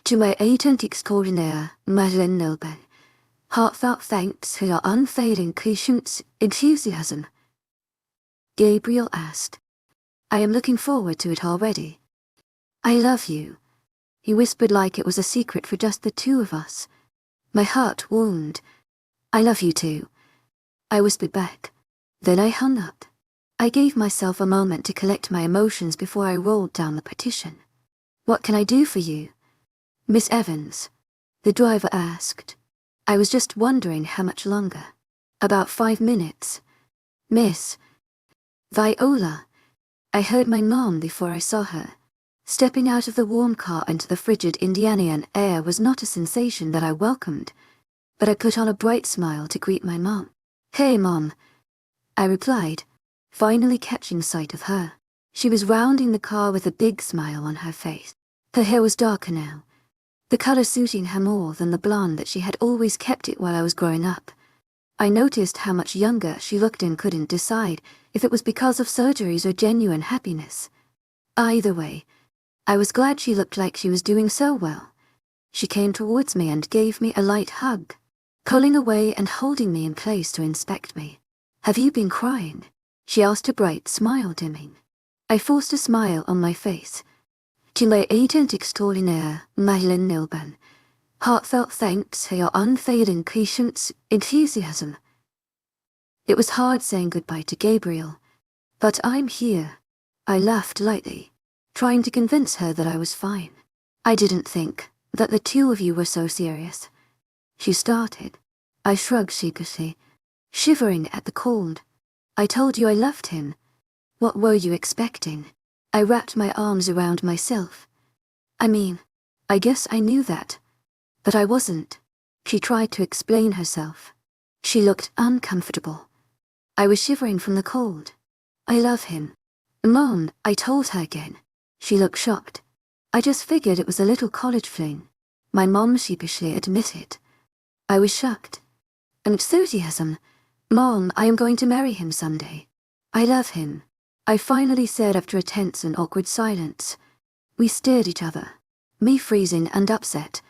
To my agent extraordinaire, Madeleine Nilban, heartfelt thanks for your unfailing patience, enthusiasm. Gabriel asked. I am looking forward to it already. I love you, he whispered like it was a secret for just the two of us. My heart warmed. I love you too, I whispered back. Then I hung up. I gave myself a moment to collect my emotions before I rolled down the petition. What can I do for you, Miss Evans? The driver asked. I was just wondering how much longer. About 5 minutes. Miss Viola. I heard my mom before I saw her. Stepping out of the warm car into the frigid Indianian air was not a sensation that I welcomed, but I put on a bright smile to greet my mom. Hey Mom, I replied, finally catching sight of her. She was rounding the car with a big smile on her face. Her hair was darker now, the color suiting her more than the blonde that she had always kept it while I was growing up. I noticed how much younger she looked and couldn't decide if it was because of surgeries or genuine happiness. Either way, I was glad she looked like she was doing so well. She came towards me and gave me a light hug, pulling away and holding me in place to inspect me. "Have you been crying?" she asked, a bright smile dimming. I forced a smile on my face. 𝐿𝐴𝐴𝐿𝐬𝐷𝐞𝐝 Heartfelt thanks for your unfailing patience, enthusiasm. It was hard saying goodbye to Gabriel, but I'm here. I laughed lightly, trying to convince her that I was fine. "I didn't think that the two of you were so serious," she started. I shrugged sheepishly, shivering at the cold. "I told you I loved him. What were you expecting?" I wrapped my arms around myself. "I mean, I guess I knew that, but I wasn't." She tried to explain herself. She looked uncomfortable. I was shivering from the cold. "I love him, Mom," I told her again. She looked shocked. "I just figured it was a little college fling," my mom sheepishly admitted. I was shocked. "Enthusiasm. Mom, I am going to marry him someday. I love him," I finally said after a tense and awkward silence. We stared at each other, me freezing and upset,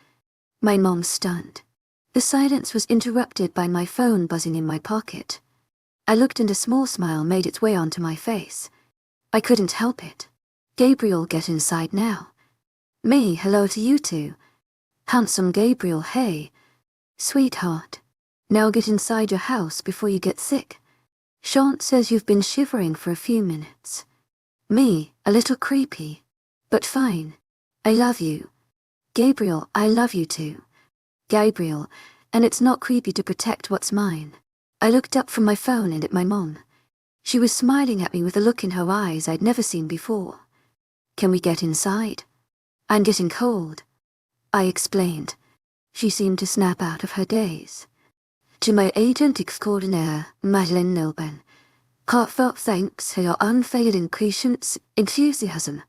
my mom stunned. The silence was interrupted by my phone buzzing in my pocket. I looked and a small smile made its way onto my face. I couldn't help it. "Gabriel, get inside now." "Me, hello to you too. Handsome Gabriel, hey. Sweetheart. Now get inside your house before you get sick. Sean says you've been shivering for a few minutes." Me, a little creepy, but fine. "I love you. Gabriel, I love you too. Gabriel, and it's not creepy to protect what's mine." I looked up from my phone and at my mom. She was smiling at me with a look in her eyes I'd never seen before. "Can we get inside? I'm getting cold," I explained. She seemed to snap out of her daze. 𝐿𝐴𝐴𝐿𝐬𝐷𝐞𝐝 Heartfelt thanks for your unfailing patience, enthusiasm.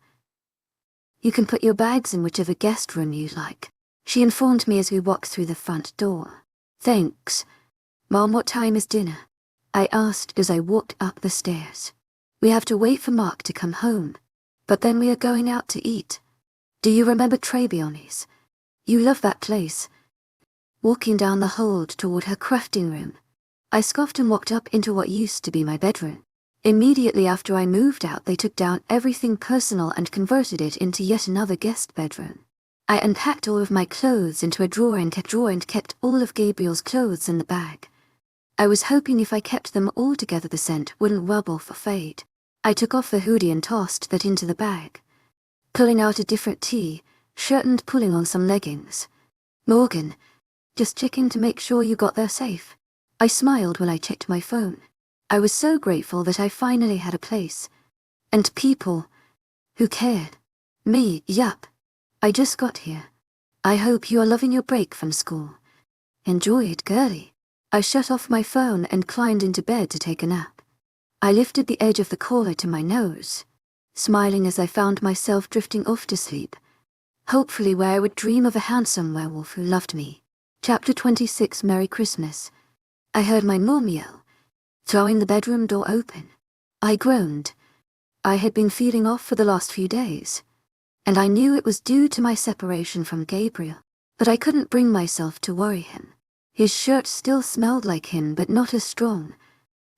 "You can put your bags in whichever guest room you like," she informed me as we walked through the front door. "Thanks. Mom, what time is dinner?" I asked as I walked up the stairs. "We have to wait for Mark to come home, but then we are going out to eat. Do you remember Trebionni's? You love that place." Walking down the hall toward her crafting room, I scoffed and walked up into what used to be my bedroom. Immediately after I moved out, they took down everything personal and converted it into yet another guest bedroom. I unpacked all of my clothes into a drawer and kept all of Gabriel's clothes in the bag. I was hoping if I kept them all together the scent wouldn't rub off or fade. I took off the hoodie and tossed that into the bag, pulling out a different shirt and pulling on some leggings. "Morgan, just checking to make sure you got there safe." I smiled while I checked my phone. I was so grateful that I finally had a place, and people who cared. Me, yup. I just got here. I hope you are loving your break from school. Enjoy it, girlie. I shut off my phone and climbed into bed to take a nap. I lifted the edge of the collar to my nose, smiling as I found myself drifting off to sleep, hopefully where I would dream of a handsome werewolf who loved me. Chapter 26, Merry Christmas. I heard my mom yell, throwing the bedroom door open. I groaned. I had been feeling off for the last few days, and I knew it was due to my separation from Gabriel, but I couldn't bring myself to worry him. His shirt still smelled like him, but not as strong,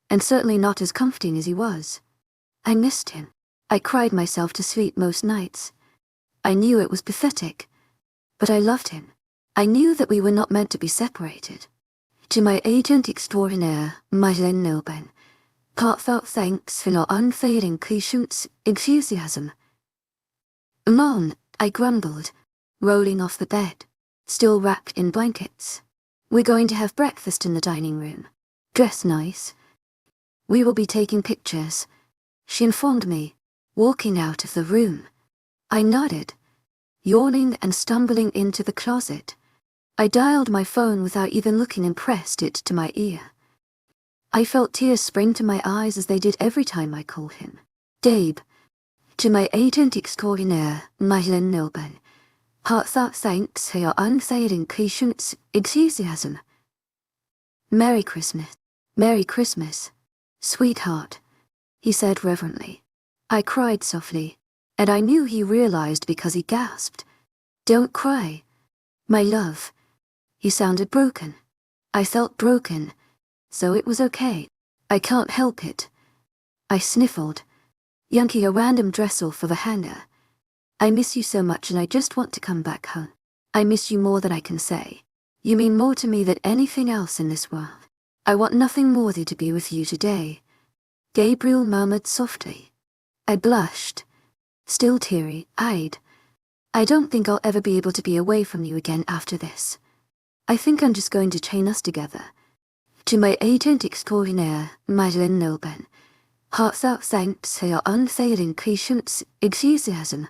and certainly not as comforting as he was. I missed him. I cried myself to sleep most nights. I knew it was pathetic, but I loved him. I knew that we were not meant to be separated. 𝐿𝐴𝐴𝐿𝐬𝐷𝐞𝐝 Heartfelt thanks for your unfailing patience, enthusiasm. "Mom," I grumbled, rolling off the bed, still wrapped in blankets. "We're going to have breakfast in the dining room. Dress nice. We will be taking pictures," she informed me, walking out of the room. I nodded, yawning and stumbling into the closet. I dialed my phone without even looking and pressed it to my ear. I felt tears spring to my eyes as they did every time I called him. "Gabe, 𝐿𝐴𝐴𝐿𝐬𝐷𝐞𝐝 Heartfelt thanks for your unfailing patience, enthusiasm. Merry Christmas. Merry Christmas, sweetheart," he said reverently. I cried softly, and I knew he realized because he gasped. "Don't cry. My love. You sounded broken. I felt broken, so it was okay. I can't help it. I sniffled. Yankee a random dress off of a hanger. I miss you so much and I just want to come back home. I miss you more than I can say. You mean more to me than anything else in this world. I want nothing more than to be with you today. Gabriel murmured softly. I blushed, still teary-eyed. I don't think I'll ever be able to be away from you again after this. I think I'm just going to chain us together. To my 𝐻𝐻𝐬 𝐑𝐞𝐝𝐬, heartfelt thanks for your unfailing patience, 𝐿.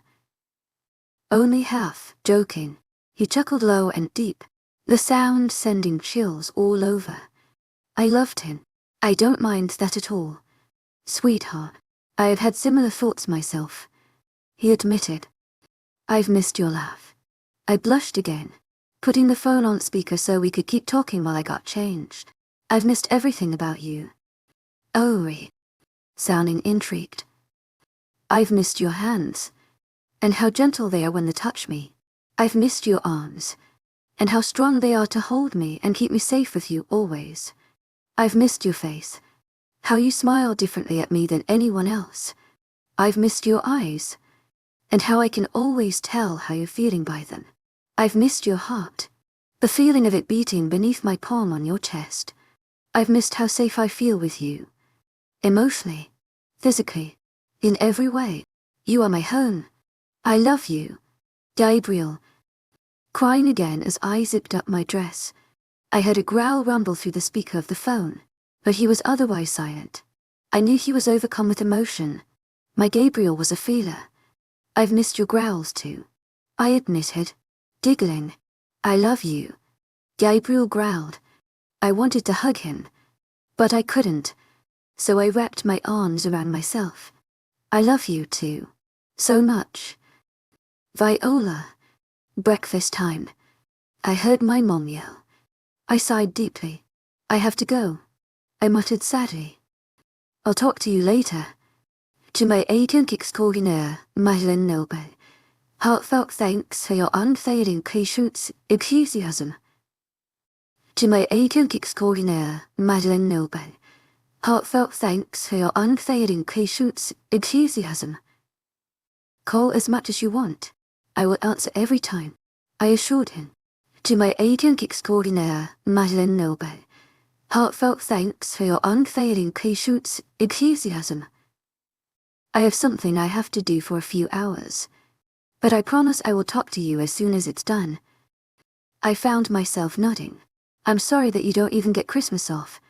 Only half joking, he chuckled low and deep, the sound sending chills all over. I loved him. I don't mind that at all. Sweetheart, I have had similar thoughts myself, he admitted. I've missed your laugh. I blushed again, putting the phone on speaker so we could keep talking while I got changed. I've missed everything about you. Oh, sounding intrigued. I've missed your hands, and how gentle they are when they touch me. I've missed your arms, and how strong they are to hold me and keep me safe with you always. I've missed your face, how you smile differently at me than anyone else. I've missed your eyes, and how I can always tell how you're feeling by them. I've missed your heart, the feeling of it beating beneath my palm on your chest. I've missed how safe I feel with you. Emotionally, physically, in every way. You are my home. I love you. Gabriel. Crying again as I zipped up my dress. I heard a growl rumble through the speaker of the phone, but he was otherwise silent. I knew he was overcome with emotion. My Gabriel was a feeler. I've missed your growls too, I admitted, giggling. I love you. Gabriel growled. I wanted to hug him, but I couldn't, so I wrapped my arms around myself. I love you too, so much. Viola. Breakfast time. I heard my mom yell. I sighed deeply. I have to go, I muttered sadly. I'll talk to you later. To my 𝐻𝐻𝐬𝐸 𝐿𝐬, heartfelt thanks for your unfailing patience, 𝐿𝐻𝐬𝐧. To my 𝐻𝐻𝐬𝐸 𝐿𝐬, heartfelt thanks for your unfailing patience, 𝐿𝐻𝐬𝐧. Call as much as you want. I will answer every time, I assured him. To my 𝐻𝐻𝐬𝐸 𝐿𝐬, heartfelt thanks for your unfailing patience, 𝐻𝐻𝐬𝐧. I have something I have to do for a few hours, but I promise I will talk to you as soon as it's done. I found myself nodding. I'm sorry that you don't even get Christmas off.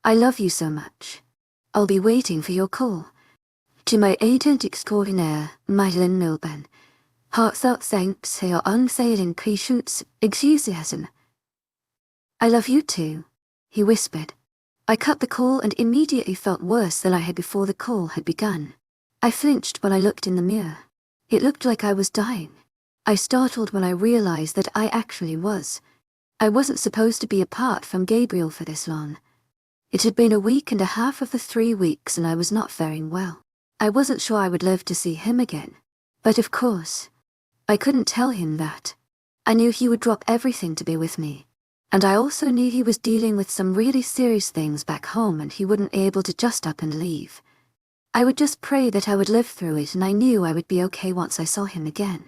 I love you so much. I'll be waiting for your call. To my 𝐻𝐻𝐬𝐸 𝐿𝐬, heartfelt thanks for your unfailing patience, 𝐿𝐻𝐬𝐧. I love you too, he whispered. I cut the call and immediately felt worse than I had before the call had begun. I flinched when I looked in the mirror. It looked like I was dying. I startled when I realized that I actually was. I wasn't supposed to be apart from Gabriel for this long. It had been a week and a half of the 3 weeks and I was not faring well. I wasn't sure I would live to see him again. But of course, I couldn't tell him that. I knew he would drop everything to be with me. And I also knew he was dealing with some really serious things back home and he wouldn't be able to just up and leave. I would just pray that I would live through it and I knew I would be okay once I saw him again.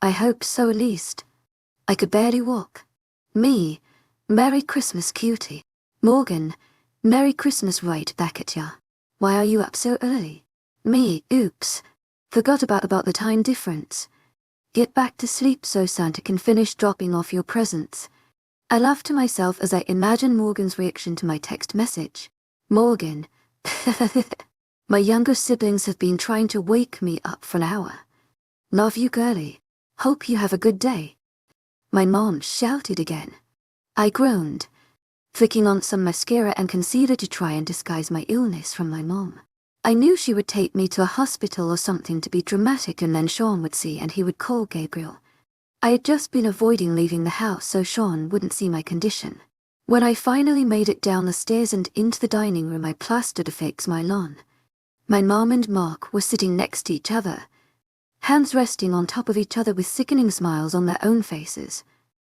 I hoped so at least. I could barely walk. Me, Merry Christmas cutie. Morgan, Merry Christmas right back at ya. Why are you up so early? Me, oops. Forgot about the time difference. Get back to sleep so Santa can finish dropping off your presents. I laughed to myself as I imagined Morgan's reaction to my text message. Morgan. My younger siblings have been trying to wake me up for an hour. Love you, girlie. Hope you have a good day. My mom shouted again. I groaned, flicking on some mascara and concealer to try and disguise my illness from my mom. I knew she would take me to a hospital or something to be dramatic and then Sean would see and he would call Gabriel. I had just been avoiding leaving the house so Sean wouldn't see my condition. When I finally made it down the stairs and into the dining room I plastered a fake smile on. My mom and Mark were sitting next to each other, hands resting on top of each other with sickening smiles on their own faces.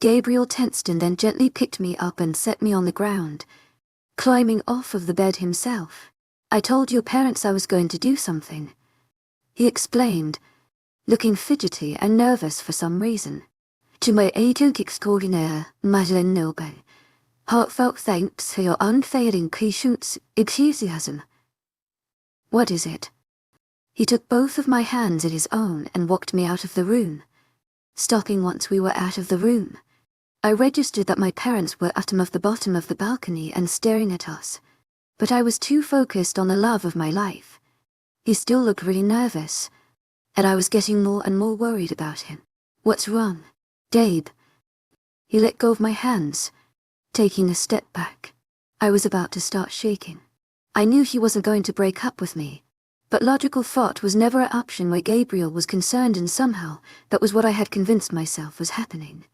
Gabriel tensed and then gently picked me up and set me on the ground, climbing off of the bed himself. "I told your parents I was going to do something," he explained, looking fidgety and nervous for some reason. 𝐿𝐤𝐼𝐴𝐷𝐞𝐫𝐬, heartfelt thanks for your unfailing 𝐃𝐥𝐃𝐬. What is it? He took both of my hands in his own and walked me out of the room, stopping once we were out of the room. I registered that my parents were at the bottom of the balcony and staring at us, but I was too focused on the love of my life. He still looked really nervous, and I was getting more and more worried about him. "What's wrong, Gabe?" He let go of my hands, taking a step back. I was about to start shaking. I knew he wasn't going to break up with me, but logical thought was never an option where Gabriel was concerned, and somehow that was what I had convinced myself was happening.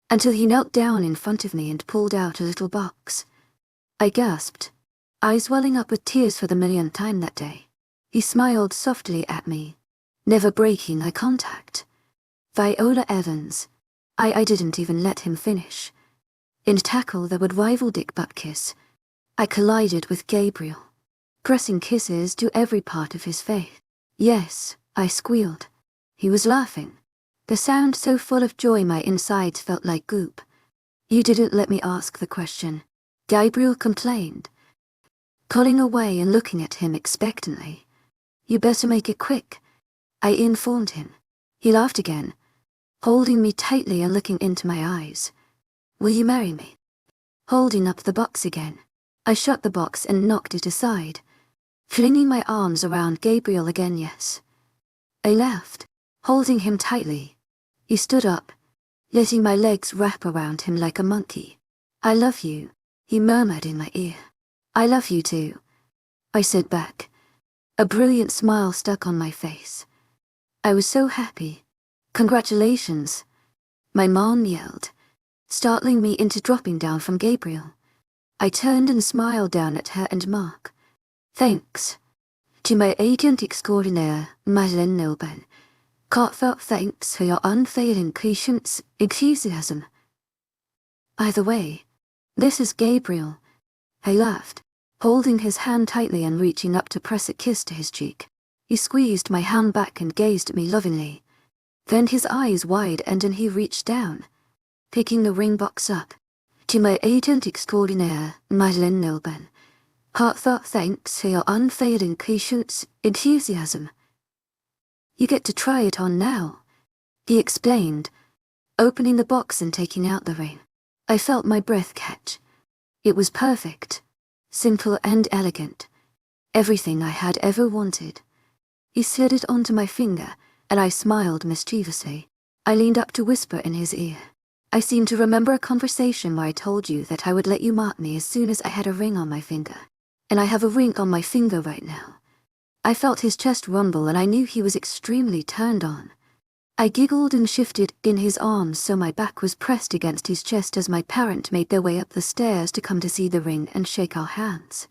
Until he knelt down in front of me and pulled out a little box. I gasped, eyes welling up with tears for the millionth time that day. He smiled softly at me, never breaking eye contact. Viola Evans. I didn't even let him finish. In tackle that would rival 𝐷𝐞𝐝, I collided with Gabriel, pressing kisses to every part of his face. "Yes," I squealed. He was laughing, the sound so full of joy my insides felt like goop. "You didn't let me ask the question," Gabriel complained, pulling away and looking at him expectantly. "You better make it quick," I informed him. He laughed again, holding me tightly and looking into my eyes. "Will you marry me?" Holding up the box again, I shut the box and knocked it aside, flinging my arms around Gabriel again. "Yes." I laughed, holding him tightly. He stood up, letting my legs wrap around him like a monkey. "I love you," he murmured in my ear. "I love you too," I said back, a brilliant smile stuck on my face. I was so happy. "Congratulations," my mom yelled, startling me into dropping down from Gabriel. I turned and smiled down at her and Mark. "Thanks. To my agent extraordinaire, heartfelt thanks for your unfailing 𝐃𝐥𝐃𝐬. Either way, this is Gabriel." I laughed, holding his hand tightly and reaching up to press a kiss to his cheek. He squeezed my hand back and gazed at me lovingly. Then his eyes widened and he reached down, picking the ring box up. "To my agent extraordinaire, heartfelt thanks for your unfailing 𝐃𝐥𝐃𝐬. You get to try it on now," he explained, opening the box and taking out the ring. I felt my breath catch. It was perfect, simple and elegant, everything I had ever wanted. He slid it onto my finger, and I smiled mischievously. I leaned up to whisper in his ear. "I seem to remember a conversation where I told you that I would let you mark me as soon as I had a ring on my finger. And I have a ring on my finger right now." I felt his chest rumble and I knew he was extremely turned on. I giggled and shifted in his arms so my back was pressed against his chest as my parent made their way up the stairs to come to see the ring and shake our hands.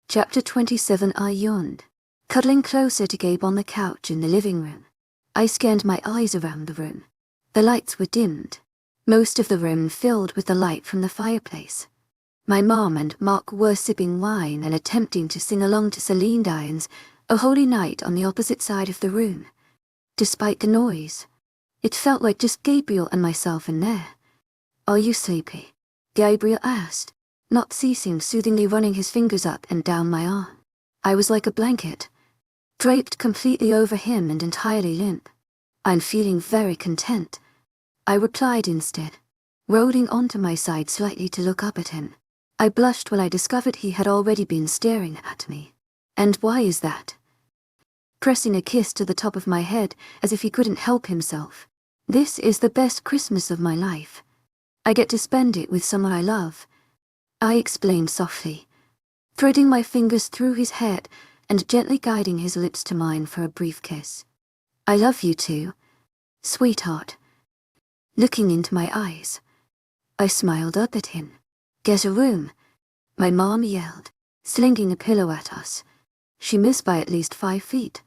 Chapter 27. I yawned, cuddling closer to Gabe on the couch in the living room. I scanned my eyes around the room. The lights were dimmed, most of the room filled with the light from the fireplace. My mom and Mark were sipping wine and attempting to sing along to Celine Dion's "A Holy Night" on the opposite side of the room. Despite the noise, it felt like just Gabriel and myself in there. "Are you sleepy?" Gabriel asked, not ceasing soothingly running his fingers up and down my arm. I was like a blanket, draped completely over him and entirely limp. "I'm feeling very content," I replied instead, rolling onto my side slightly to look up at him. I blushed when I discovered he had already been staring at me. "And why is that?" Pressing a kiss to the top of my head as if he couldn't help himself. "This is the best Christmas of my life. I get to spend it with someone I love," I explained softly, threading my fingers through his head and gently guiding his lips to mine for a brief kiss. "I love you too, sweetheart." Looking into my eyes, I smiled up at him. "Get a room," my mom yelled, slinging a pillow at us. She missed by at least 5 feet.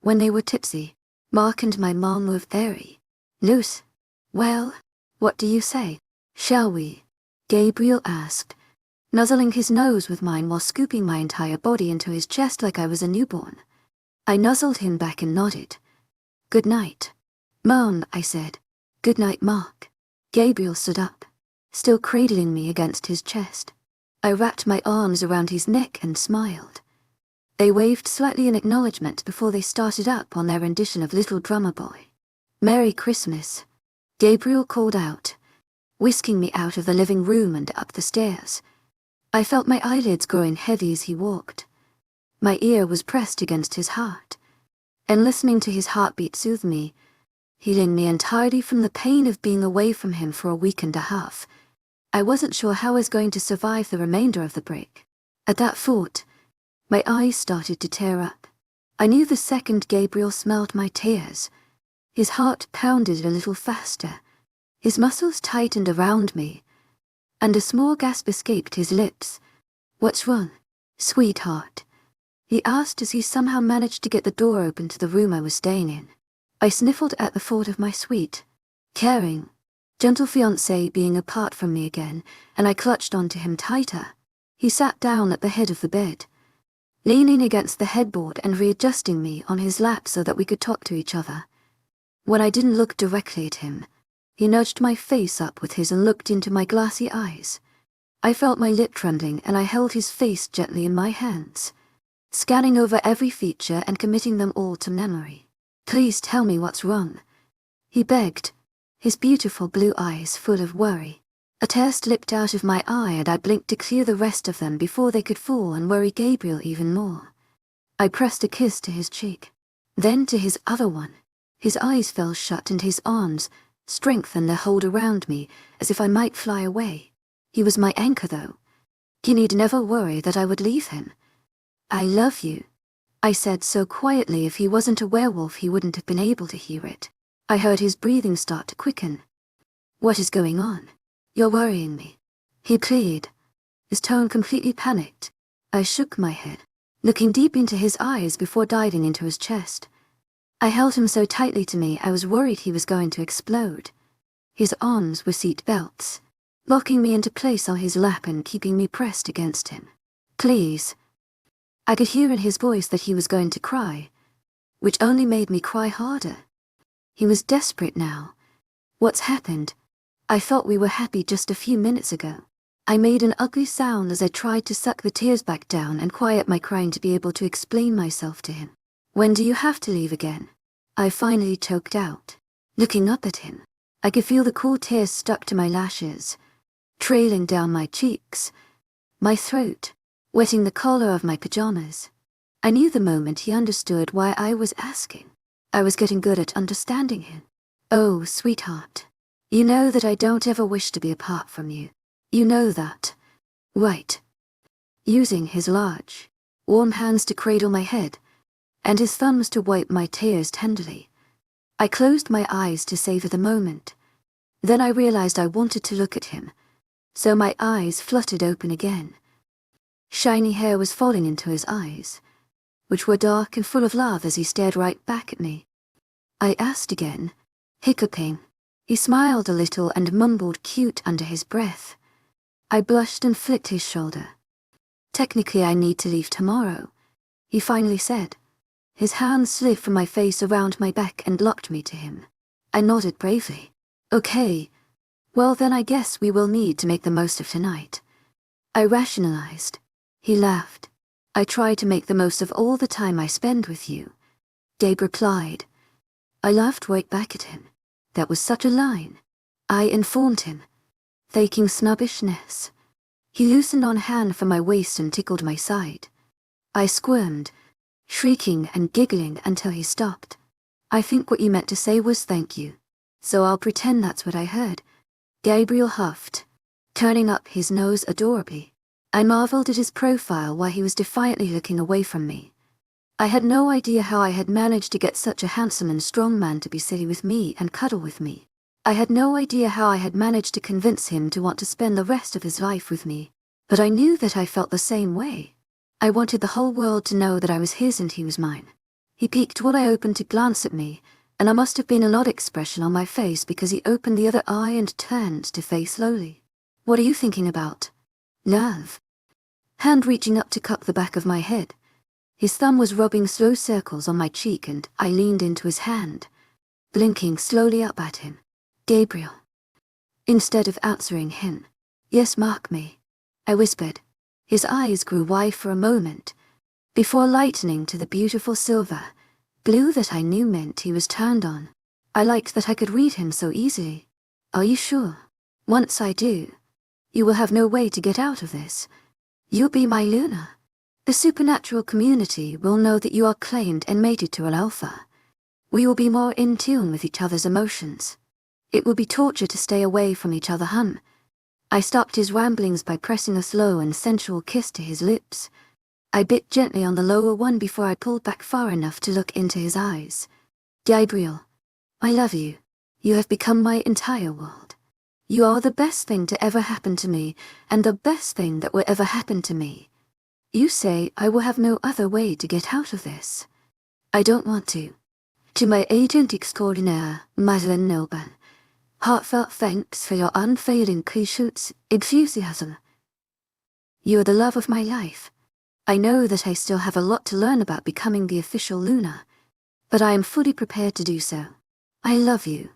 When they were tipsy, Mark and my mom were very loose. "Well, what do you say?" Shall we? Gabriel asked, nuzzling his nose with mine while scooping my entire body into his chest like I was a newborn. I nuzzled him back and nodded. Good night, Mom, I said. Good night, Mark. Gabriel stood up, still cradling me against his chest. I wrapped my arms around his neck and smiled. They waved slightly in acknowledgement before they started up on their rendition of Little Drummer Boy. Merry Christmas, Gabriel called out, whisking me out of the living room and up the stairs. I felt my eyelids growing heavy as he walked. My ear was pressed against his heart, and listening to his heartbeat soothed me, healing me entirely from the pain of being away from him for a week and a half. I wasn't sure how I was going to survive the remainder of the break. At that thought, my eyes started to tear up. I knew the second Gabriel smelled my tears. His heart pounded a little faster. His muscles tightened around me, and a small gasp escaped his lips. What's wrong, sweetheart? He asked as he somehow managed to get the door open to the room I was staying in. I sniffled at the thought of my sweet, caring, gentle fiancé being apart from me again, and I clutched onto him tighter. He sat down at the head of the bed, leaning against the headboard and readjusting me on his lap so that we could talk to each other. When I didn't look directly at him, he nudged my face up with his and looked into my glassy eyes. I felt my lip trembling and I held his face gently in my hands, scanning over every feature and committing them all to memory. Please tell me what's wrong, he begged, his beautiful blue eyes full of worry. A tear slipped out of my eye and I blinked to clear the rest of them before they could fall and worry Gabriel even more. I pressed a kiss to his cheek, then to his other one. His eyes fell shut and his arms strengthened their hold around me as if I might fly away. He was my anchor though. He need never worry that I would leave him. I love you, I said so quietly if he wasn't a werewolf he wouldn't have been able to hear it. I heard his breathing start to quicken. What is going on? You're worrying me, he pleaded, his tone completely panicked. I shook my head, looking deep into his eyes before diving into his chest. I held him so tightly to me I was worried he was going to explode. His arms were seat belts, locking me into place on his lap and keeping me pressed against him. Please. I could hear in his voice that he was going to cry, which only made me cry harder. He was desperate now. What's happened? I thought we were happy just a few minutes ago. I made an ugly sound as I tried to suck the tears back down and quiet my crying to be able to explain myself to him. When do you have to leave again? I finally choked out, looking up at him. I could feel the cool tears stuck to my lashes, trailing down my cheeks, my throat, wetting the collar of my pajamas. I knew the moment he understood why I was asking. I was getting good at understanding him. Oh, sweetheart, you know that I don't ever wish to be apart from you. You know that, right? Using his large, warm hands to cradle my head, and his thumbs to wipe my tears tenderly, I closed my eyes to savor the moment. Then I realized I wanted to look at him, so my eyes fluttered open again. Shiny hair was falling into his eyes, which were dark and full of love as he stared right back at me. I asked again, hiccuping. He smiled a little and mumbled cute under his breath. I blushed and flicked his shoulder. Technically I need to leave tomorrow, he finally said. His hand slid from my face around my back and locked me to him. I nodded bravely. Okay, well then I guess we will need to make the most of tonight, I rationalized. He laughed. I try to make the most of all the time I spend with you, Gabe replied. I laughed right back at him. That was such a line. I informed him, faking snobbishness. He loosened one hand from my waist and tickled my side. I squirmed, shrieking and giggling until he stopped. I think what you meant to say was thank you, so I'll pretend that's what I heard. Gabriel huffed, turning up his nose adorably. I marveled at his profile while he was defiantly looking away from me. I had no idea how I had managed to get such a handsome and strong man to be silly with me and cuddle with me. I had no idea how I had managed to convince him to want to spend the rest of his life with me, but I knew that I felt the same way. I wanted the whole world to know that I was his and he was mine. He peeked while I opened to glance at me, and I must have been an odd expression on my face because he opened the other eye and turned to face slowly. What are you thinking about? Love. Hand reaching up to cup the back of my head. His thumb was rubbing slow circles on my cheek and I leaned into his hand, blinking slowly up at him. Gabriel. Instead of answering him, yes, mark me, I whispered. His eyes grew wide for a moment, before lightening to the beautiful silver, blue that I knew meant he was turned on. I liked that I could read him so easily. Are you sure? Once I do, you will have no way to get out of this. You'll be my Luna. The supernatural community will know that you are claimed and mated to an alpha. We will be more in tune with each other's emotions. It will be torture to stay away from each other, hun. I stopped his ramblings by pressing a slow and sensual kiss to his lips. I bit gently on the lower one before I pulled back far enough to look into his eyes. Gabriel, I love you. You have become my entire world. You are the best thing to ever happen to me, and the best thing that will ever happen to me. You say I will have no other way to get out of this. I don't want to. To my agent extraordinaire, 𝐿𝐴𝐺𝐿𝐬, heartfelt thanks for your unfailing enthusiasm. You are the love of my life. I know that I still have a lot to learn about becoming the official Luna, but I am fully prepared to do so. I love you.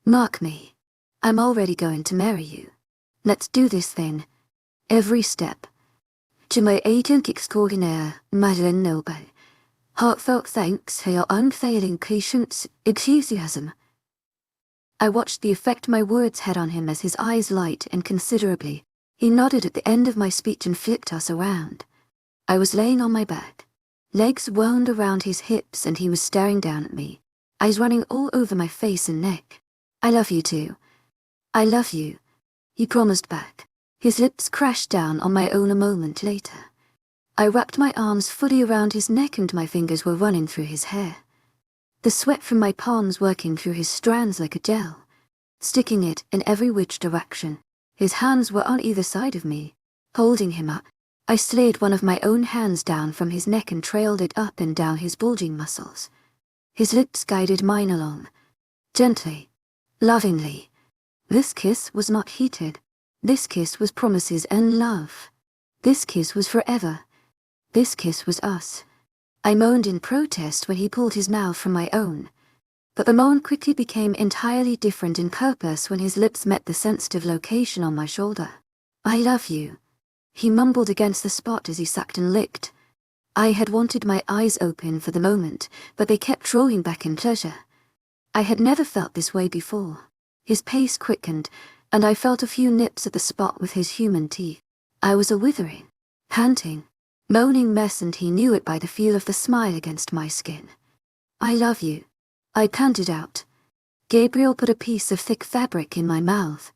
Mark me. I'm already going to marry you. Let's do this then. Every step. To my agent extraordinaire, 𝐿𝐴𝐺𝐿𝐬, heartfelt thanks for your unfailing enthusiasm. I watched the effect my words had on him as his eyes light and considerably. He nodded at the end of my speech and flipped us around. I was laying on my back, legs wound around his hips, and he was staring down at me, eyes running all over my face and neck. I love you too. I love you, he promised back. His lips crashed down on my own a moment later. I wrapped my arms fully around his neck and my fingers were running through his hair, the sweat from my palms working through his strands like a gel, sticking it in every which direction. His hands were on either side of me, holding him up. I slid one of my own hands down from his neck and trailed it up and down his bulging muscles. His lips guided mine along, gently, lovingly. This kiss was not heated. This kiss was promises and love. This kiss was forever. This kiss was us. I moaned in protest when he pulled his mouth from my own, but the moan quickly became entirely different in purpose when his lips met the sensitive location on my shoulder. I love you, he mumbled against the spot as he sucked and licked. I had wanted my eyes open for the moment, but they kept rolling back in pleasure. I had never felt this way before. His pace quickened, and I felt a few nips at the spot with his human teeth. I was a withering, panting, moaning mess, and he knew it by the feel of the smile against my skin. I love you, I panted out. Gabriel put a piece of thick fabric in my mouth.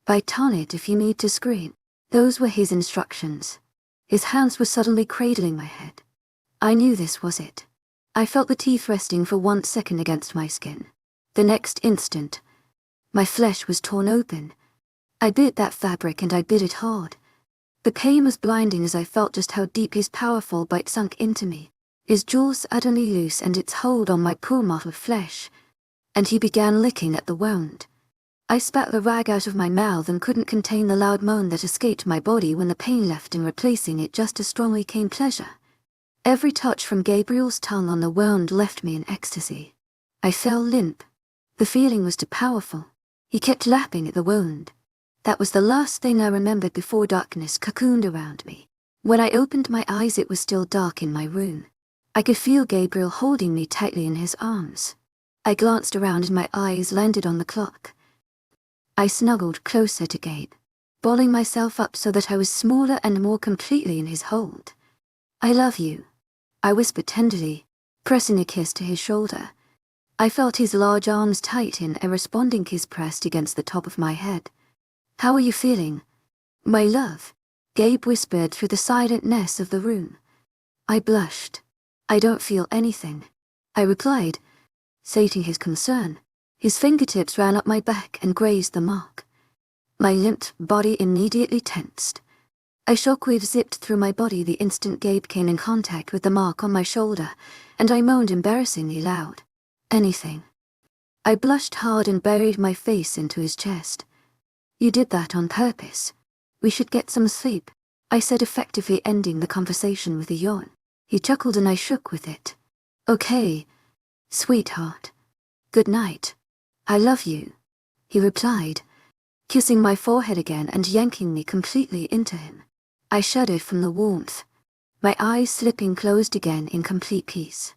Bite on it if you need to scream. Those were his instructions. His hands were suddenly cradling my head. I knew this was it. I felt the teeth resting for 1 second against my skin. The next instant, my flesh was torn open. I bit that fabric and I bit it hard. The pain was blinding as I felt just how deep his powerful bite sunk into me. His jaws suddenly loosened its hold on my poor mottled flesh, and he began licking at the wound. I spat the rag out of my mouth and couldn't contain the loud moan that escaped my body when the pain left, and replacing it just as strongly came pleasure. Every touch from Gabriel's tongue on the wound left me in ecstasy. I fell limp. The feeling was too powerful. He kept lapping at the wound. That was the last thing I remembered before darkness cocooned around me. When I opened my eyes, it was still dark in my room. I could feel Gabriel holding me tightly in his arms. I glanced around and my eyes landed on the clock. I snuggled closer to Gabe, balling myself up so that I was smaller and more completely in his hold. I love you, I whispered tenderly, pressing a kiss to his shoulder. I felt his large arms tighten, a responding kiss pressed against the top of my head. How are you feeling, my love? Gabe whispered through the silentness of the room. I blushed. I don't feel anything, I replied, stating his concern. His fingertips ran up my back and grazed the mark. My limp body immediately tensed. A shockwave zipped through my body the instant Gabe came in contact with the mark on my shoulder, and I moaned embarrassingly loud. Anything. I blushed hard and buried my face into his chest. You did that on purpose. We should get some sleep, I said, effectively ending the conversation with a yawn. He chuckled and I shook with it. Okay, sweetheart. Good night. I love you, he replied, kissing my forehead again and yanking me completely into him. I shuddered from the warmth, my eyes slipping closed again in complete peace.